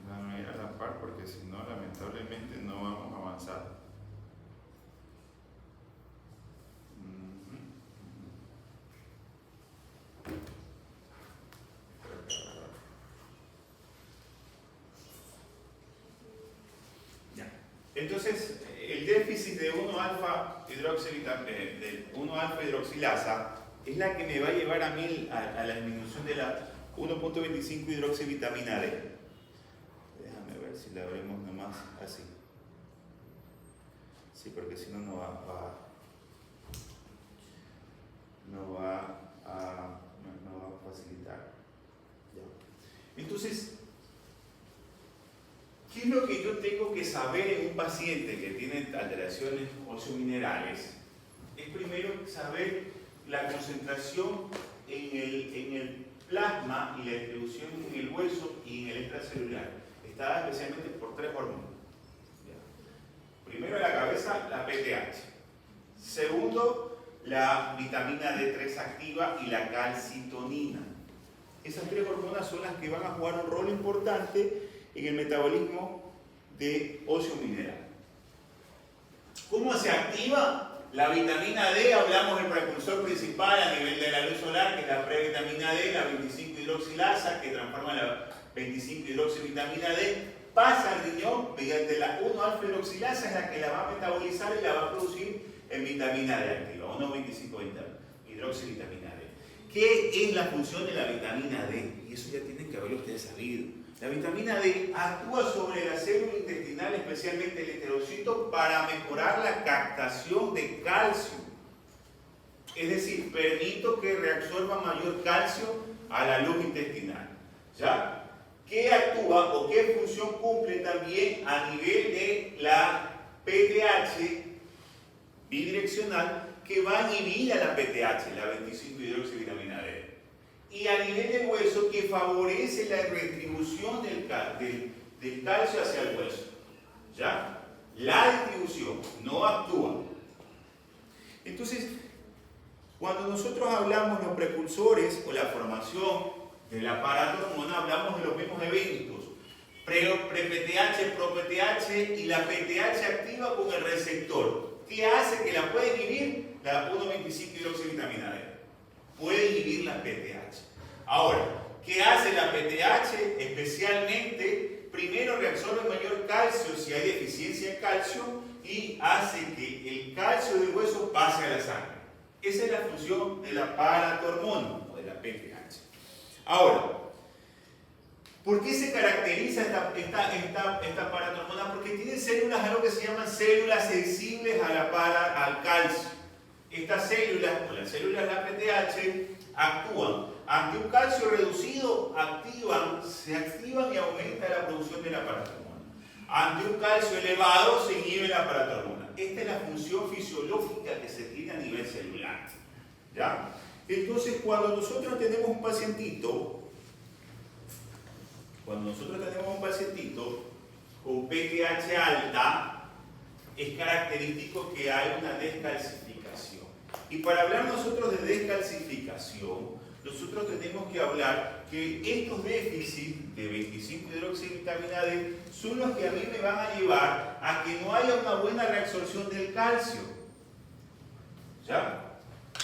S1: Van a ir a la par porque si no, lamentablemente no vamos a avanzar. Ya. Entonces, el déficit de 1-alfa hidroxilasa es la que me va a llevar a mí a la disminución de la 1.25 hidroxivitamina D. Déjame ver si la abrimos nomás así. Sí, porque si no, no va a facilitar. Ya. Entonces, ¿qué es lo que yo tengo que saber en un paciente que tiene alteraciones osteominerales? Es primero saber la concentración en el plasma y la distribución en el hueso y en el extracelular. Está dada especialmente por 3 hormonas. Primero en la cabeza, la PTH. Segundo, la vitamina D3 activa y la calcitonina. Esas 3 hormonas son las que van a jugar un rol importante en el metabolismo de óseo mineral. ¿Cómo se activa La vitamina D, hablamos del precursor principal a nivel de la luz solar, que es la previtamina D, la 25-hidroxilasa, que transforma la 25-hidroxivitamina D, pasa al riñón mediante la 1-alfa-hidroxilasa, es la que la va a metabolizar y la va a producir en vitamina D activa, 1,25-hidroxivitamina D. ¿Qué es la función de la vitamina D? Y eso ya tienen que haberlo ustedes sabido. La vitamina D actúa sobre la célula intestinal, especialmente el enterocito, para mejorar la captación de calcio. Es decir, permito que reabsorba mayor calcio a la luz intestinal. ¿Ya? ¿Qué actúa o qué función cumple también a nivel de la PTH bidireccional, que va a inhibir a la PTH, la 25-hidroxivitamina D? Y a nivel del hueso, que favorece la redistribución del calcio hacia el hueso. ¿Ya? La distribución no actúa. Entonces, cuando nosotros hablamos de los precursores o la formación de la paratormona, hablamos de los mismos eventos: pre-PTH, pro-PTH y la PTH activa con el receptor. ¿Qué hace que la pueda inhibir? La 1,25-hidroxivitamina D. Puede inhibir la PTH. Ahora, ¿qué hace la PTH? Especialmente, primero reabsorbe mayor calcio si hay deficiencia de calcio y hace que el calcio del hueso pase a la sangre. Esa es la función de la paratormona o de la PTH. Ahora, ¿por qué se caracteriza esta paratormona? Porque tiene células, algo que se llaman células sensibles al calcio. Estas células, o las células de la PTH, actúan ante un calcio reducido, se activan y aumenta la producción de la paratormona. Ante un calcio elevado se inhibe la paratormona. Esta es la función fisiológica que se tiene a nivel celular. ¿Ya? Entonces, cuando nosotros tenemos un pacientito con PTH alta, es característico que hay una descalcificación. Y para hablar nosotros de descalcificación, nosotros tenemos que hablar que estos déficits de 25-hidroxivitamina D son los que a mí me van a llevar a que no haya una buena reabsorción del calcio. ¿Ya?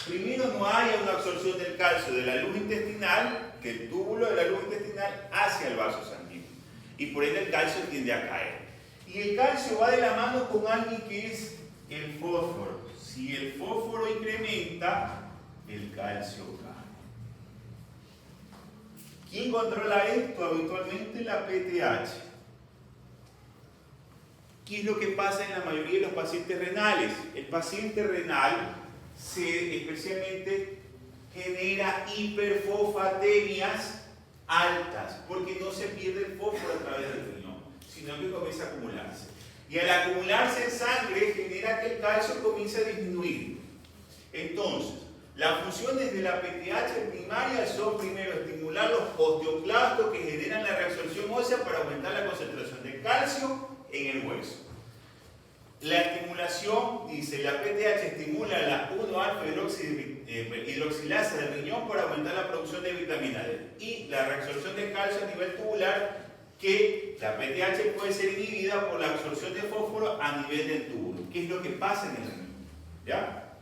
S1: Primero, no haya una absorción del calcio de la luz intestinal, del túbulo de la luz intestinal hacia el vaso sanguíneo. Y por ende el calcio tiende a caer. Y el calcio va de la mano con alguien que es el fósforo. Si el fósforo incrementa, el calcio cae. ¿Quién controla esto? Habitualmente la PTH. ¿Qué es lo que pasa en la mayoría de los pacientes renales? El paciente renal especialmente genera hiperfosfatemias altas, porque no se pierde el fósforo a través del riñón, sino que comienza a acumularse. Y al acumularse en sangre genera que el calcio comience a disminuir. Entonces, las funciones de la PTH primaria son, primero, estimular los osteoclastos que generan la reabsorción ósea para aumentar la concentración de calcio en el hueso. La estimulación, dice, la PTH estimula la 1-alfa-hidroxilasa del riñón para aumentar la producción de vitamina D. Y la reabsorción de calcio a nivel tubular, que la PTH puede ser inhibida por la absorción de fósforo a nivel del túbulo. ¿Qué es lo que pasa en el riñón? ¿Ya?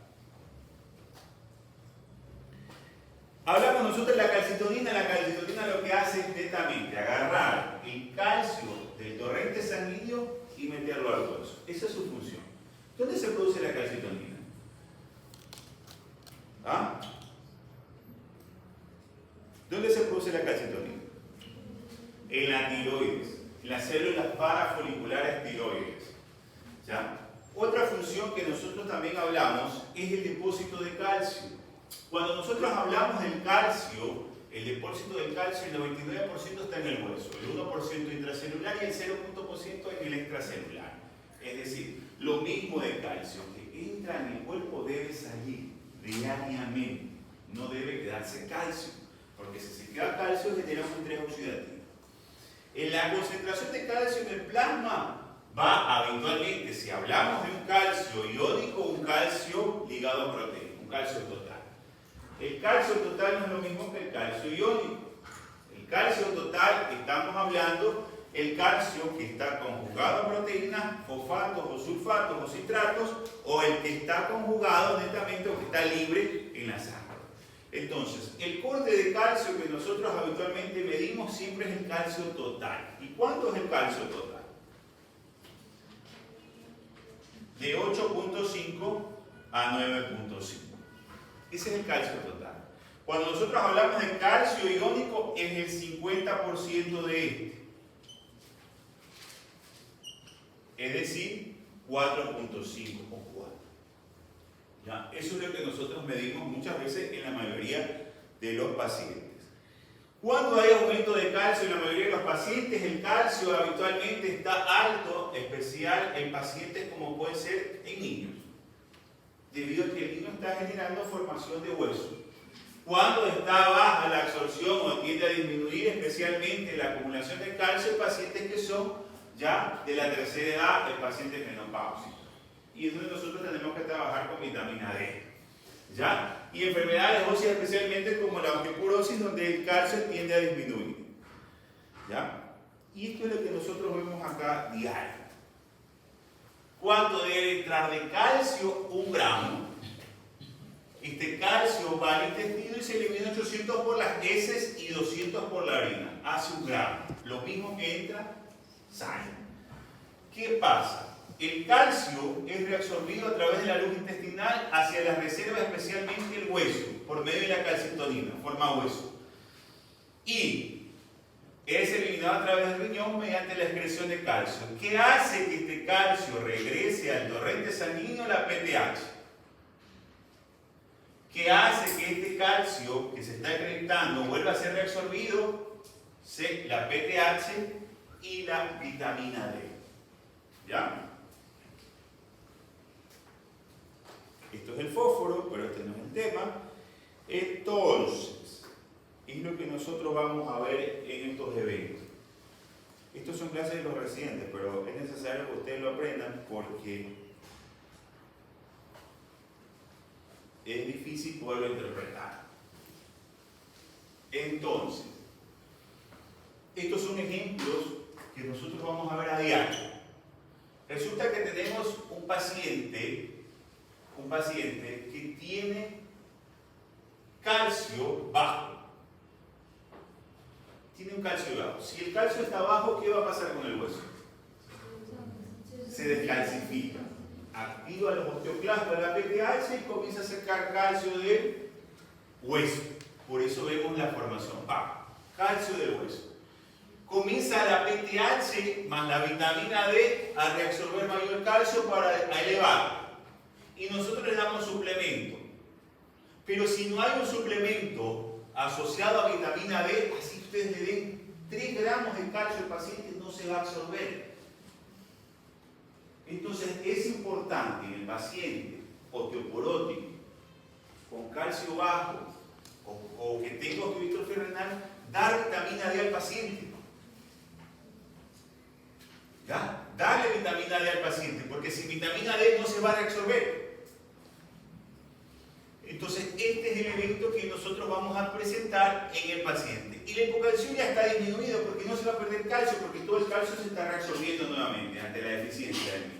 S1: Hablamos nosotros de la calcitonina. La calcitonina lo que hace es netamente agarrar el calcio del torrente sanguíneo y meterlo al hueso. Esa es su función. ¿Dónde se produce la calcitonina? ¿Ah? ¿Dónde se produce la calcitonina? En la tiroides, en las células parafoliculares tiroides. ¿Ya? Otra función que nosotros también hablamos es el depósito de calcio. Cuando nosotros hablamos del calcio, el depósito del calcio, el 99% está en el hueso, el 1% intracelular y el 0% en el extracelular. Es decir, lo mismo de calcio que entra en el cuerpo debe salir diariamente, no debe quedarse calcio, porque si se queda calcio genera un estrés oxidativo. En la concentración de calcio en el plasma va habitualmente, si hablamos de un calcio iónico, un calcio ligado a proteína, un calcio total. El calcio total no es lo mismo que el calcio iónico. El calcio total, estamos hablando el calcio que está conjugado a proteínas, fosfatos o sulfatos o citratos, o el que está conjugado netamente o que está libre en la sangre. Entonces, el corte de calcio que nosotros habitualmente medimos siempre es el calcio total. ¿Y cuánto es el calcio total? De 8.5 a 9.5. Ese es el calcio total. Cuando nosotros hablamos de calcio iónico, es el 50% de este. Es decir, 4.5 o 4. ¿Ya? Eso es lo que nosotros medimos muchas veces en la mayoría de los pacientes. Cuando hay aumento de calcio en la mayoría de los pacientes, el calcio habitualmente está alto, especial en pacientes como puede ser en niños, debido a que el niño está generando formación de hueso. Cuando está baja la absorción o tiende a disminuir especialmente la acumulación de calcio en pacientes que son ya de la tercera edad, en pacientes menopáusicos. Y es donde nosotros tenemos que trabajar con vitamina D. ¿Ya? Y enfermedades óseas especialmente como la osteoporosis, donde el calcio tiende a disminuir. ¿Ya? Y esto es lo que nosotros vemos acá diario. ¿Cuánto debe entrar de calcio? 1 gramo. Este calcio va al intestino y se elimina 800 por las heces y 200 por la orina. Hace 1 gramo. Lo mismo que entra, sale. ¿Qué pasa? El calcio es reabsorbido a través de la luz intestinal hacia las reservas, especialmente el hueso, por medio de la calcitonina, forma hueso. Y es eliminado a través del riñón mediante la excreción de calcio. ¿Qué hace que este calcio regrese al torrente sanguíneo? La PTH. ¿Qué hace que este calcio que se está excretando vuelva a ser reabsorbido? La PTH y la vitamina D. ¿Ya? Esto es el fósforo, pero este no es el tema. Entonces, es lo que nosotros vamos a ver en estos eventos. Estos son clases de los residentes, pero es necesario que ustedes lo aprendan porque es difícil poderlo interpretar. Entonces, estos son ejemplos que nosotros vamos a ver a diario. Resulta que tenemos un paciente que tiene calcio bajo. Tiene un calcio bajo. Si el calcio está bajo, ¿qué va a pasar con el hueso? Se descalcifica. Activa los osteoclastos de la PTH y comienza a sacar calcio del hueso. Por eso vemos la formación baja. Calcio del hueso. Comienza la PTH más la vitamina D a reabsorber mayor calcio para elevar. Y nosotros le damos suplemento. Pero si no hay un suplemento asociado a vitamina D, así ustedes le den 3 gramos de calcio al paciente, no se va a absorber. Entonces es importante en el paciente osteoporótico con calcio bajo o que tenga osteodistrofia renal, dar vitamina D al paciente. ¿Ya? Darle vitamina D al paciente, porque sin vitamina D no se va a reabsorber. Entonces, este es el evento que nosotros vamos a presentar en el paciente. Y la hipocalciuria está disminuida porque no se va a perder calcio, porque todo el calcio se está reabsorbiendo nuevamente ante la deficiencia del mismo.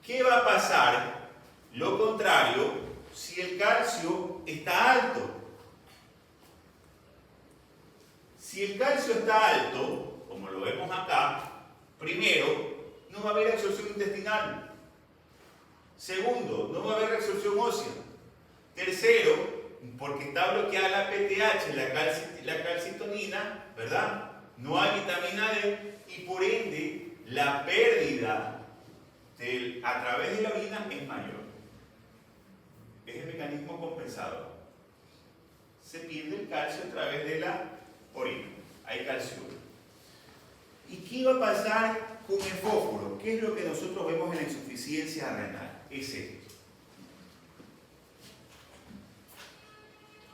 S1: ¿Qué va a pasar? Lo contrario, si el calcio está alto. Si el calcio está alto, como lo vemos acá, primero, no va a haber absorción intestinal. Segundo, no va a haber absorción ósea. Tercero, porque está bloqueada la PTH, la calcitonina, ¿verdad? No hay vitamina D y por ende la pérdida a través de la orina es mayor. Es el mecanismo compensador. Se pierde el calcio a través de la orina. Hay calcio. ¿Y qué va a pasar con el fósforo? ¿Qué es lo que nosotros vemos en la insuficiencia renal? Es esto.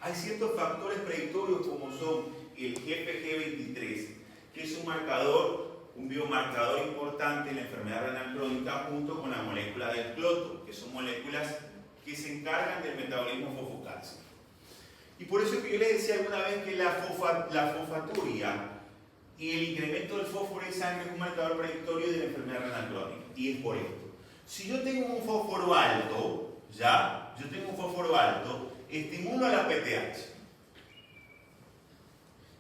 S1: Hay ciertos factores predictorios como son el GPG23, que es un marcador, un biomarcador importante en la enfermedad renal crónica junto con la molécula del cloto, que son moléculas que se encargan del metabolismo fosfocálcico. Y por eso que yo les decía alguna vez que la fosfaturia y el incremento del fósforo en sangre es un marcador predictorio de la enfermedad renal crónica. Y es por esto. Si yo tengo un fósforo alto, estimulo a la PTH.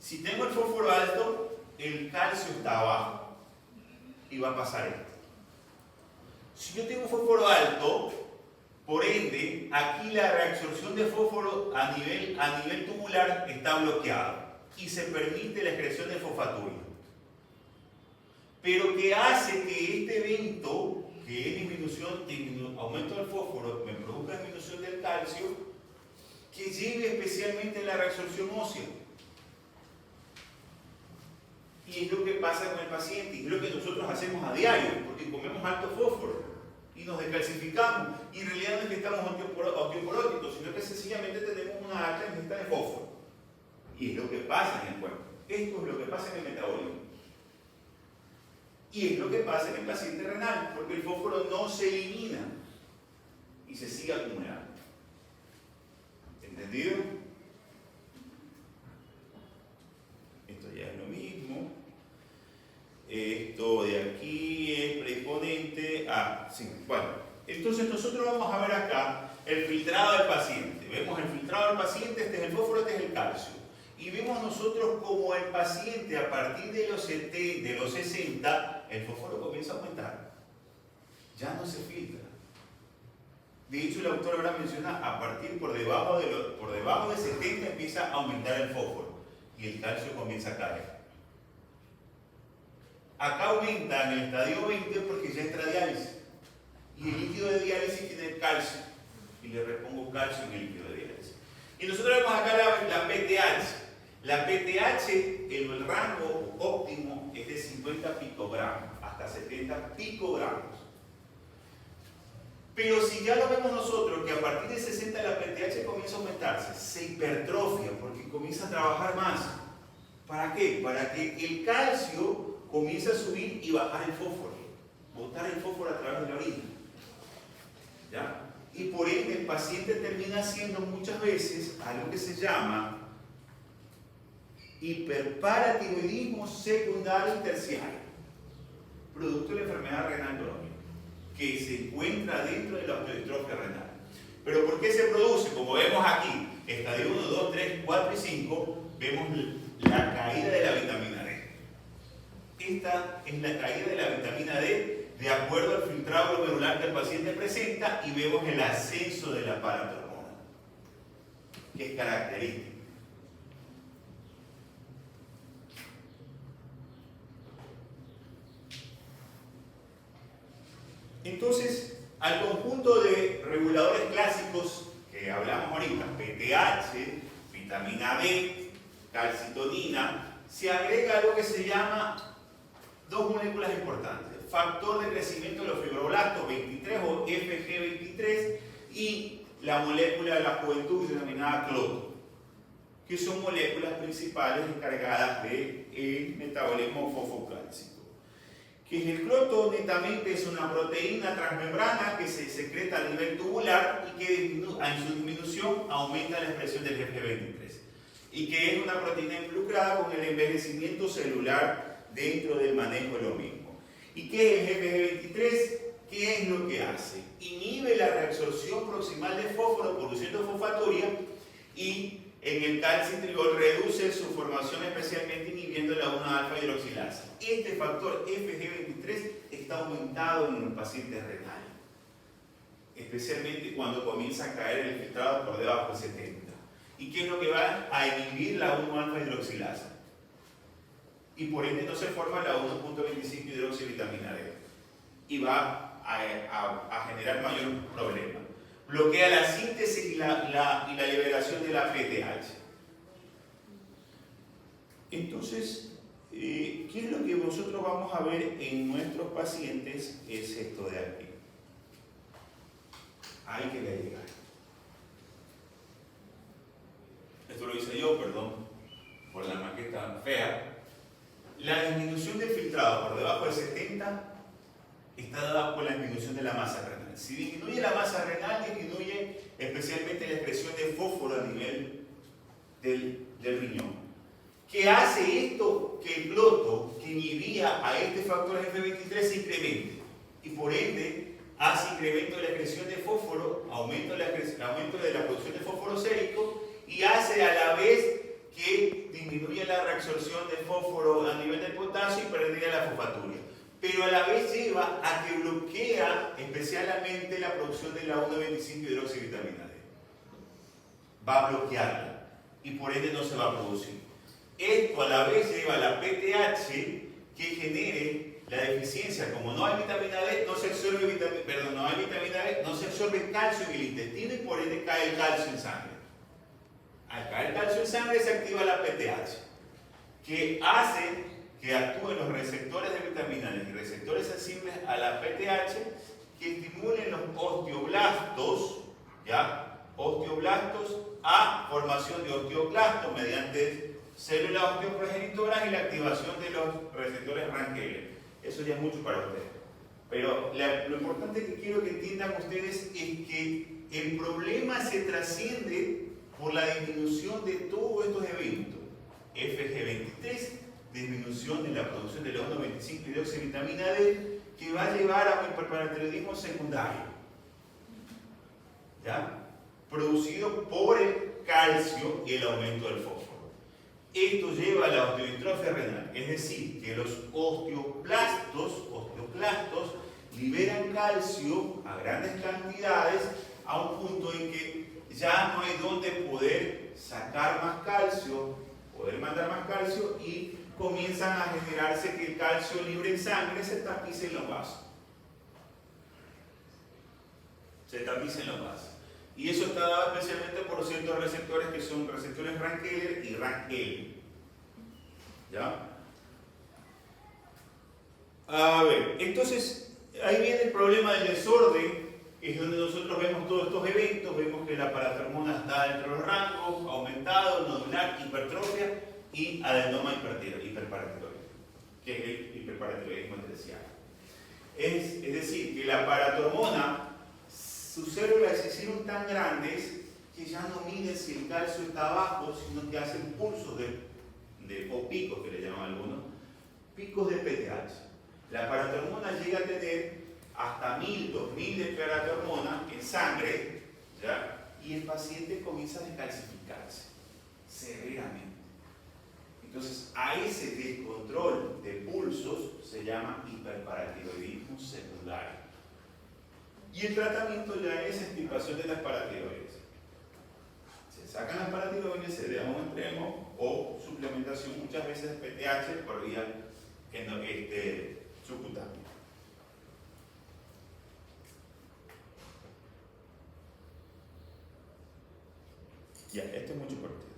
S1: Si tengo el fósforo alto, el calcio está abajo y va a pasar esto. Si yo tengo un fósforo alto, por ende, aquí la reabsorción de fósforo a nivel tubular está bloqueada y se permite la excreción de fosfaturia. Pero que hace que este evento, que es aumento del fósforo, me produzca disminución del calcio, que lleve especialmente a la reabsorción ósea. Y es lo que pasa con el paciente, y es lo que nosotros hacemos a diario, porque comemos alto fósforo y nos descalcificamos. Y en realidad no es que estamos osteoporóticos, sino que sencillamente tenemos una alta ingesta de fósforo. Y es lo que pasa en el cuerpo. Esto es lo que pasa en el metabolismo. Y es lo que pasa en el paciente renal, porque el fósforo no se elimina y se sigue acumulando. ¿Entendido? Esto ya es lo mismo. Esto de aquí es preexponente. Sí, bueno. Entonces nosotros vamos a ver acá el filtrado del paciente. Vemos el filtrado del paciente, este es el fósforo, este es el calcio. Y vemos nosotros como el paciente a partir de los 60, el fósforo comienza a aumentar. Ya no se filtra. De hecho, el autor ahora menciona a partir por debajo de 70 empieza a aumentar el fósforo y el calcio comienza a caer. Acá aumenta en el estadio 20 porque ya entra diálisis. Y el líquido de diálisis tiene calcio. Y le repongo calcio en el líquido de diálisis. Y nosotros vemos acá la PTH. La PTH, el rango óptimo es de 50 picogramos hasta 70 picogramos. Pero si ya lo vemos nosotros, que a partir de 60 la PTH comienza a aumentarse, se hipertrofia porque comienza a trabajar más. ¿Para qué? Para que el calcio comience a subir y bajar el fósforo. Botar el fósforo a través de la orina. ¿Ya? Y por ende el paciente termina haciendo muchas veces algo que se llama hiperparatiroidismo secundario y terciario, producto de la enfermedad renal crónica, que se encuentra dentro de la osteodistrofia renal. ¿Pero por qué se produce? Como vemos aquí, estadio 1, 2, 3, 4 y 5, vemos la caída de la vitamina D. Esta es la caída de la vitamina D de acuerdo al filtrado glomerular que el paciente presenta y vemos el ascenso de la paratormona, que es característico. Entonces, al conjunto de reguladores clásicos que hablamos ahorita, PTH, vitamina D, calcitonina, se agrega algo que se llama dos moléculas importantes: factor de crecimiento de los fibroblastos 23 o FG23 y la molécula de la juventud denominada cloto, que son moléculas principales encargadas del metabolismo fosfocálcico. Que el cloto netamente es una proteína transmembrana que se secreta a nivel tubular y que en su disminución aumenta la expresión del FG23 y que es una proteína involucrada con el envejecimiento celular dentro del manejo de lo mismo. ¿Y qué es el FG23? ¿Qué es lo que hace? Inhibe la reabsorción proximal de fósforo produciendo fosfaturia y en el calcitriol reduce su formación, especialmente inhibiendo la 1-alfa hidroxilasa. Este factor FG23 está aumentado en los pacientes renales, especialmente cuando comienza a caer el filtrado por debajo de 70. ¿Y qué es lo que va a inhibir la 1-alfa hidroxilasa? Y por ende no se forma la 1.25 hidroxivitamina D y va a generar mayor problema. Bloquea la síntesis y la liberación de la PTH. Entonces, ¿qué es lo que nosotros vamos a ver en nuestros pacientes? Es esto de aquí. Hay que llegar. Esto lo hice yo, perdón, por la maqueta fea. La disminución del filtrado por debajo de 70 está dada por la disminución de la masa renal. Si disminuye la masa renal, disminuye especialmente la excreción de fósforo a nivel del riñón. ¿Qué hace esto? que el cloto que inhibía a este factor F23 se incremente y por ende hace incremento de la excreción de fósforo, aumento de la producción de fósforo sérico y hace a la vez que disminuye la reabsorción de fósforo a nivel del potasio y pérdida de la fosfaturia. Pero a la vez lleva a que bloquea especialmente la producción de la 1,25 hidroxivitamina D. Va a bloquearla y por ende no se va a producir. Esto a la vez lleva a la PTH que genere la deficiencia. Como no hay vitamina D, no se absorbe calcio en el intestino y por ende cae el calcio en sangre. Al caer calcio en sangre se activa la PTH, que hace que actúen los receptores de vitamina D y receptores sensibles a la PTH que estimulen los osteoblastos, ¿ya? Osteoblastos a formación de osteoclastos mediante células osteoprogenitoras y la activación de los receptores Rankeler. Eso ya es mucho para ustedes. Pero lo importante que quiero que entiendan ustedes es que el problema se trasciende por la disminución de todos estos eventos. FG23, disminución de la producción de la 1,25 hidroxivitamina D, que va a llevar a un hiperparatiroidismo secundario, ¿ya? Producido por el calcio y el aumento del fósforo. Esto lleva a la osteodistrofia renal, es decir, que los osteoclastos liberan calcio a grandes cantidades a un punto en que ya no hay donde poder sacar más calcio, poder mandar más calcio y comienzan a generarse que el calcio libre en sangre se tapice en los vasos. Y eso está dado especialmente por ciertos receptores que son receptores Rankeler y Rankel. ¿Ya? A ver, entonces ahí viene el problema del desorden, que es donde nosotros vemos todos estos eventos, vemos que la paratormona está dentro de los rangos, aumentado, nodular, hipertrofia y adenoma hiperparatiroide, que es el hiperparatiroidismo terciario. Es decir, que la paratormona, sus células se hicieron tan grandes que ya no miden si el calcio está abajo, sino que hacen pulsos o picos, que le llaman algunos, picos de PTH. La paratormona llega a tener hasta 1000, 2000 de paratormona en sangre, ¿ya? Y el paciente comienza a descalcificarse severamente. Entonces, a ese descontrol de pulsos se llama hiperparatiroidismo secundario. Y el tratamiento ya es extirpación de las paratiroides. Se sacan las paratiroides, se le da un extremo o suplementación muchas veces de PTH por vía subcutánea. Ya, esto es mucho por ustedes.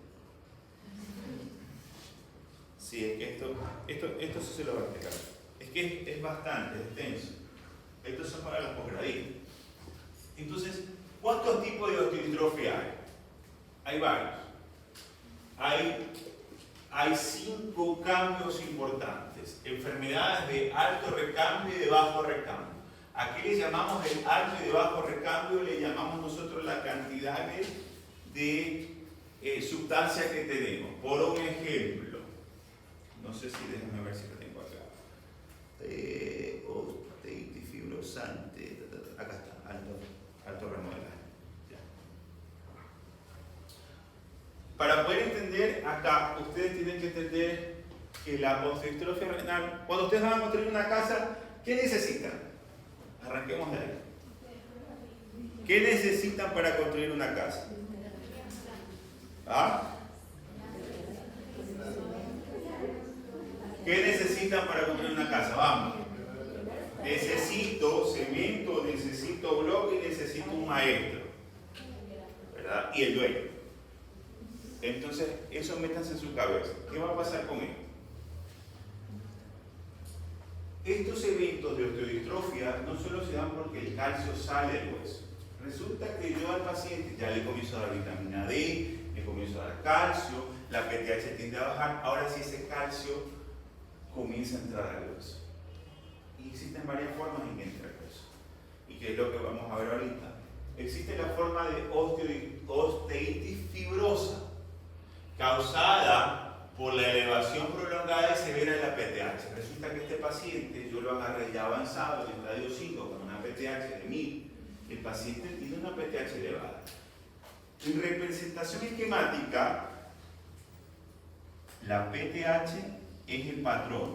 S1: Sí, es que esto sí se lo va a explicar. Es que es bastante extenso. Estos son para los posgradistas. Entonces, ¿cuántos tipos de osteodistrofia hay? Hay varios. Hay 5 cambios importantes. Enfermedades de alto recambio y de bajo recambio. ¿A qué le llamamos el alto y de bajo recambio? Le llamamos nosotros la cantidad de sustancias que tenemos. Por un ejemplo, no sé si déjame ver si lo tengo acá. Osteitis fibrosante, acá está, alto remodelaje. Para poder entender acá, ustedes tienen que entender que la osteodistrofia renal, cuando ustedes van a construir una casa, ¿qué necesitan? Arranquemos de ahí. ¿Qué necesitan para construir una casa? ¿Ah? ¿Qué necesitan para construir una casa? Vamos. Necesito cemento, necesito bloque y necesito un maestro, ¿verdad? Y el dueño. Entonces, eso métanse en su cabeza. ¿Qué va a pasar con esto? Estos eventos de osteodistrofia no solo se dan porque el calcio sale del hueso. Resulta que yo al paciente ya le comienzo a dar vitamina D, le comienzo a dar calcio, la PTH tiende a bajar, ahora sí ese calcio comienza a entrar al hueso. Y existen varias formas en que entra el hueso. Y que es lo que vamos a ver ahorita. Existe la forma de osteitis fibrosa, causada por la elevación prolongada y severa Resulta que este paciente, yo lo agarré ya avanzado en el estadio 5 con una PTH de 1000. El paciente tiene una PTH elevada. En representación esquemática, la PTH es el patrón.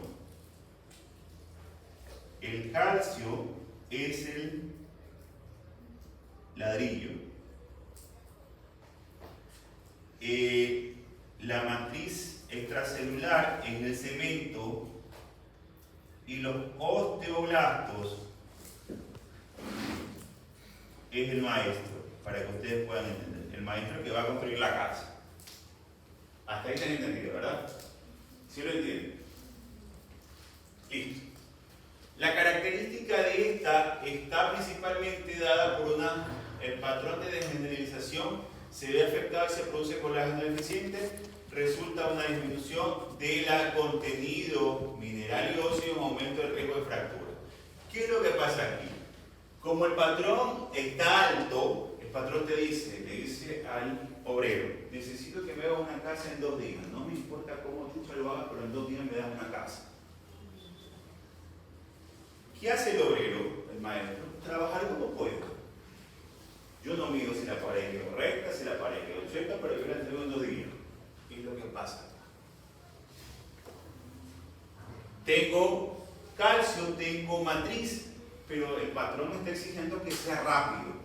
S1: El calcio es el ladrillo. La matriz extracelular es el cemento y los osteoblastos es el maestro, para que ustedes puedan entender. El maestro que va a construir la casa. Hasta ahí se han entendido, ¿verdad? ¿Sí lo entienden? Listo. La característica de esta está principalmente dada por el patrón de desmineralización se ve afectado y se produce colágeno deficiente, resulta una disminución del contenido mineral y óseo y un aumento del riesgo de fractura. ¿Qué es lo que pasa aquí? Como el patrón está alto, el patrón le dice al obrero, necesito que me haga una casa en 2 días, no me importa cómo chucha lo hagas, pero en 2 días me das una casa. ¿Qué hace el obrero, el maestro? Trabajar como pueda. Yo no mido si la pared quedó recta, si la pared quedó chueca, pero yo la entrego en 2 días. ¿Qué es lo que pasa acá? Tengo calcio, tengo matriz, pero el patrón me está exigiendo que sea rápido.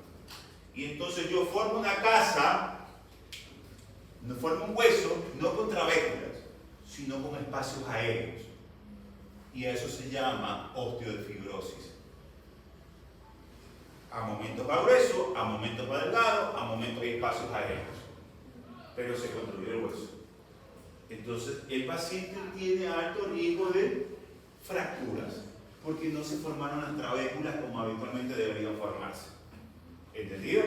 S1: Y entonces yo formo una casa, no formo un hueso, no con trabéculas, sino con espacios aéreos. Y a eso se llama osteofibrosis. A momentos va grueso, a momentos va delgado, a momentos hay espacios aéreos. Pero se construyó el hueso. Entonces, el paciente tiene alto riesgo de fracturas, porque no se formaron las trabéculas como habitualmente deberían formarse. ¿Entendido?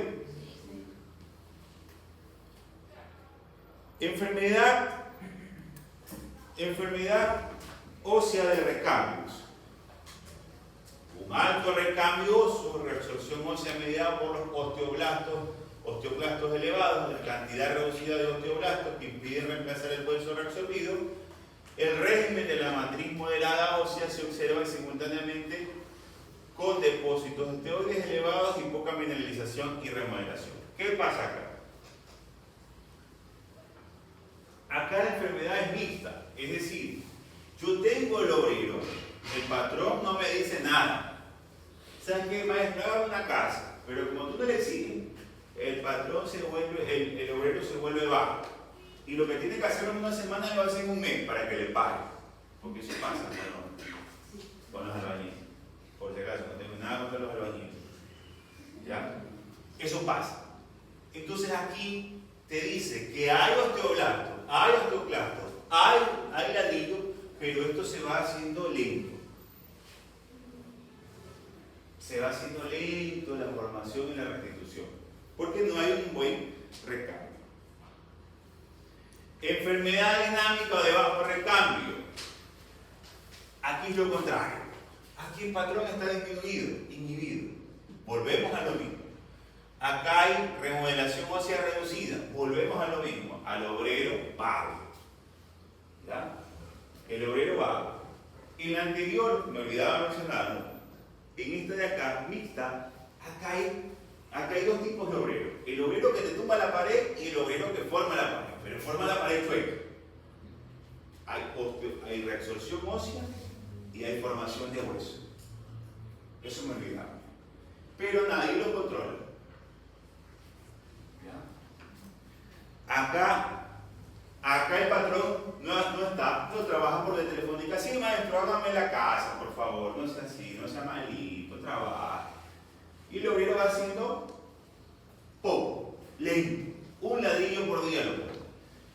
S1: Enfermedad ósea de recambios. Un alto recambio óseo, reabsorción ósea mediada por los osteoblastos elevados, la cantidad reducida de osteoblastos que impiden reemplazar el hueso reabsorbido. El régimen de la matriz moderada ósea se observa simultáneamente con depósitos de esteroides elevados y poca mineralización y remodelación. ¿Qué pasa acá? Acá la enfermedad es mixta, es decir, yo tengo el obrero, el patrón no me dice nada. ¿Sabes qué, maestro? Haga una casa, pero como tú no le exiges, el patrón se vuelve, el obrero se vuelve vago. Y lo que tiene que hacer en una semana lo hace en un mes para que le pague. Porque eso pasa con los albañiles. Por si acaso, no tengo nada contra los albañiles. ¿Ya? Eso pasa. Entonces aquí te dice que hay osteoblastos, hay osteoclastos, hay ladrillo, pero esto se va haciendo lento. Se va haciendo lento la formación y la restitución, porque no hay un buen recambio. Enfermedad dinámica de bajo recambio. Aquí es lo contrario. Aquí el patrón está disminuido, inhibido. Volvemos a lo mismo. Acá hay remodelación ósea reducida. Volvemos a lo mismo. Al obrero vago. ¿Ya? El obrero vago. En la anterior, me olvidaba mencionarlo, en esta de acá, mixta, acá hay 2 tipos de obrero. El obrero que te tumba la pared y el obrero que forma la pared. Pero forma la pared chueca. Hay reabsorción ósea y hay formación de hueso. Eso me olvidaba. Pero nadie lo controla. ¿Ya? Acá el patrón no trabaja por la telefónica. Sí, maestro, hágame la casa, por favor. No sea así, no sea malito, trabaja. Y el obrero va haciendo poco, lento. Un ladrillo por día lo pone.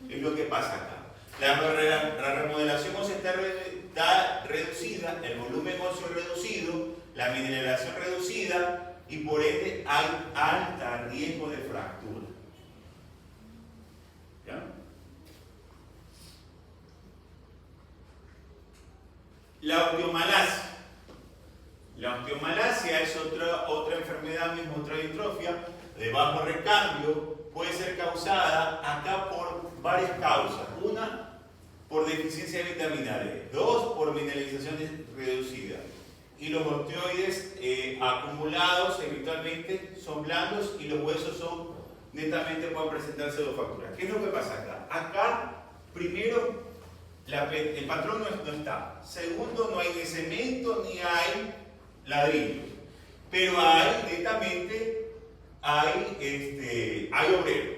S1: Es lo que pasa acá. La remodelación ósea está reducida, el volumen óseo reducido, la mineralización reducida y por ende hay alto riesgo de fractura. ¿Ya? La osteomalacia. La osteomalacia es otra enfermedad, misma otra distrofia de bajo recambio. Puede ser causada acá por varias causas. Una, por deficiencia de vitamina D, 2 por mineralización reducida. Y los osteoides acumulados habitualmente son blandos y los huesos son netamente pueden presentar pseudofracturas. ¿Qué es lo que pasa acá? Acá, primero, el patrón no está. Segundo, no hay ni cemento ni hay ladrillo. Pero hay netamente, hay obrero.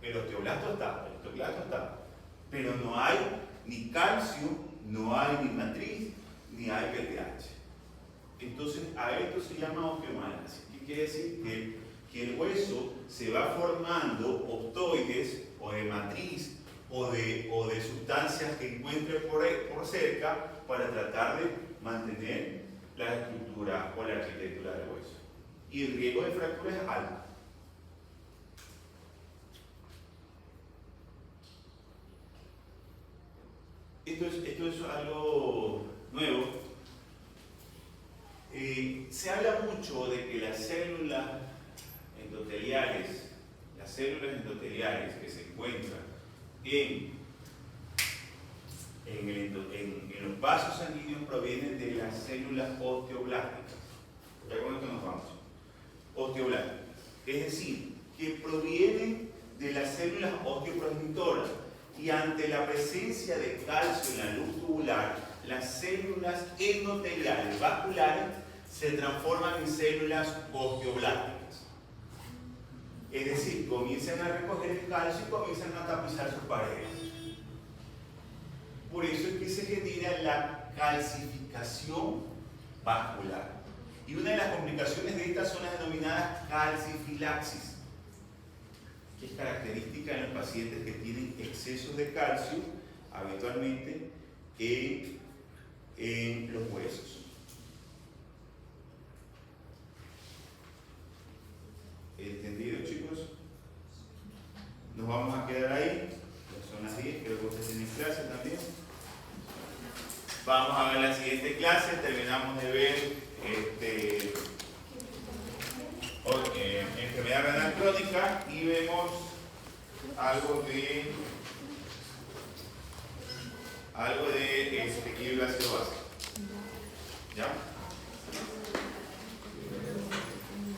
S1: El osteoblasto está. Pero no hay ni calcio, no hay ni matriz, ni hay PTH. Entonces, a esto se llama osteomalacia. ¿Qué quiere decir? Que el hueso se va formando osteoides o de matriz o de sustancias que encuentre por cerca para tratar de mantener la estructura o la arquitectura del hueso. Y el riesgo de fractura es alto. Esto es algo nuevo. Se habla mucho de que las células endoteliales que se encuentran en los vasos sanguíneos provienen de las células osteoblásticas. Ya con esto nos vamos. Osteoblásticas. Es decir, que provienen de las células osteoprogenitoras. Y ante la presencia de calcio en la luz tubular, las células endoteliales vasculares se transforman en células osteoblásticas. Es decir, comienzan a recoger el calcio y comienzan a tapizar sus paredes. Por eso es que se genera la calcificación vascular. Y una de las complicaciones de estas son las denominadas calcifilaxis, que es característica en los pacientes que tienen excesos de calcio, habitualmente en los huesos. ¿Entendido, chicos? Nos vamos a quedar ahí. Ya son las 10, creo que ustedes tienen clase también. Vamos a ver la siguiente clase. Terminamos de ver enfermedad renal crónica y vemos algo de equilibrio ácido base. ¿Ya?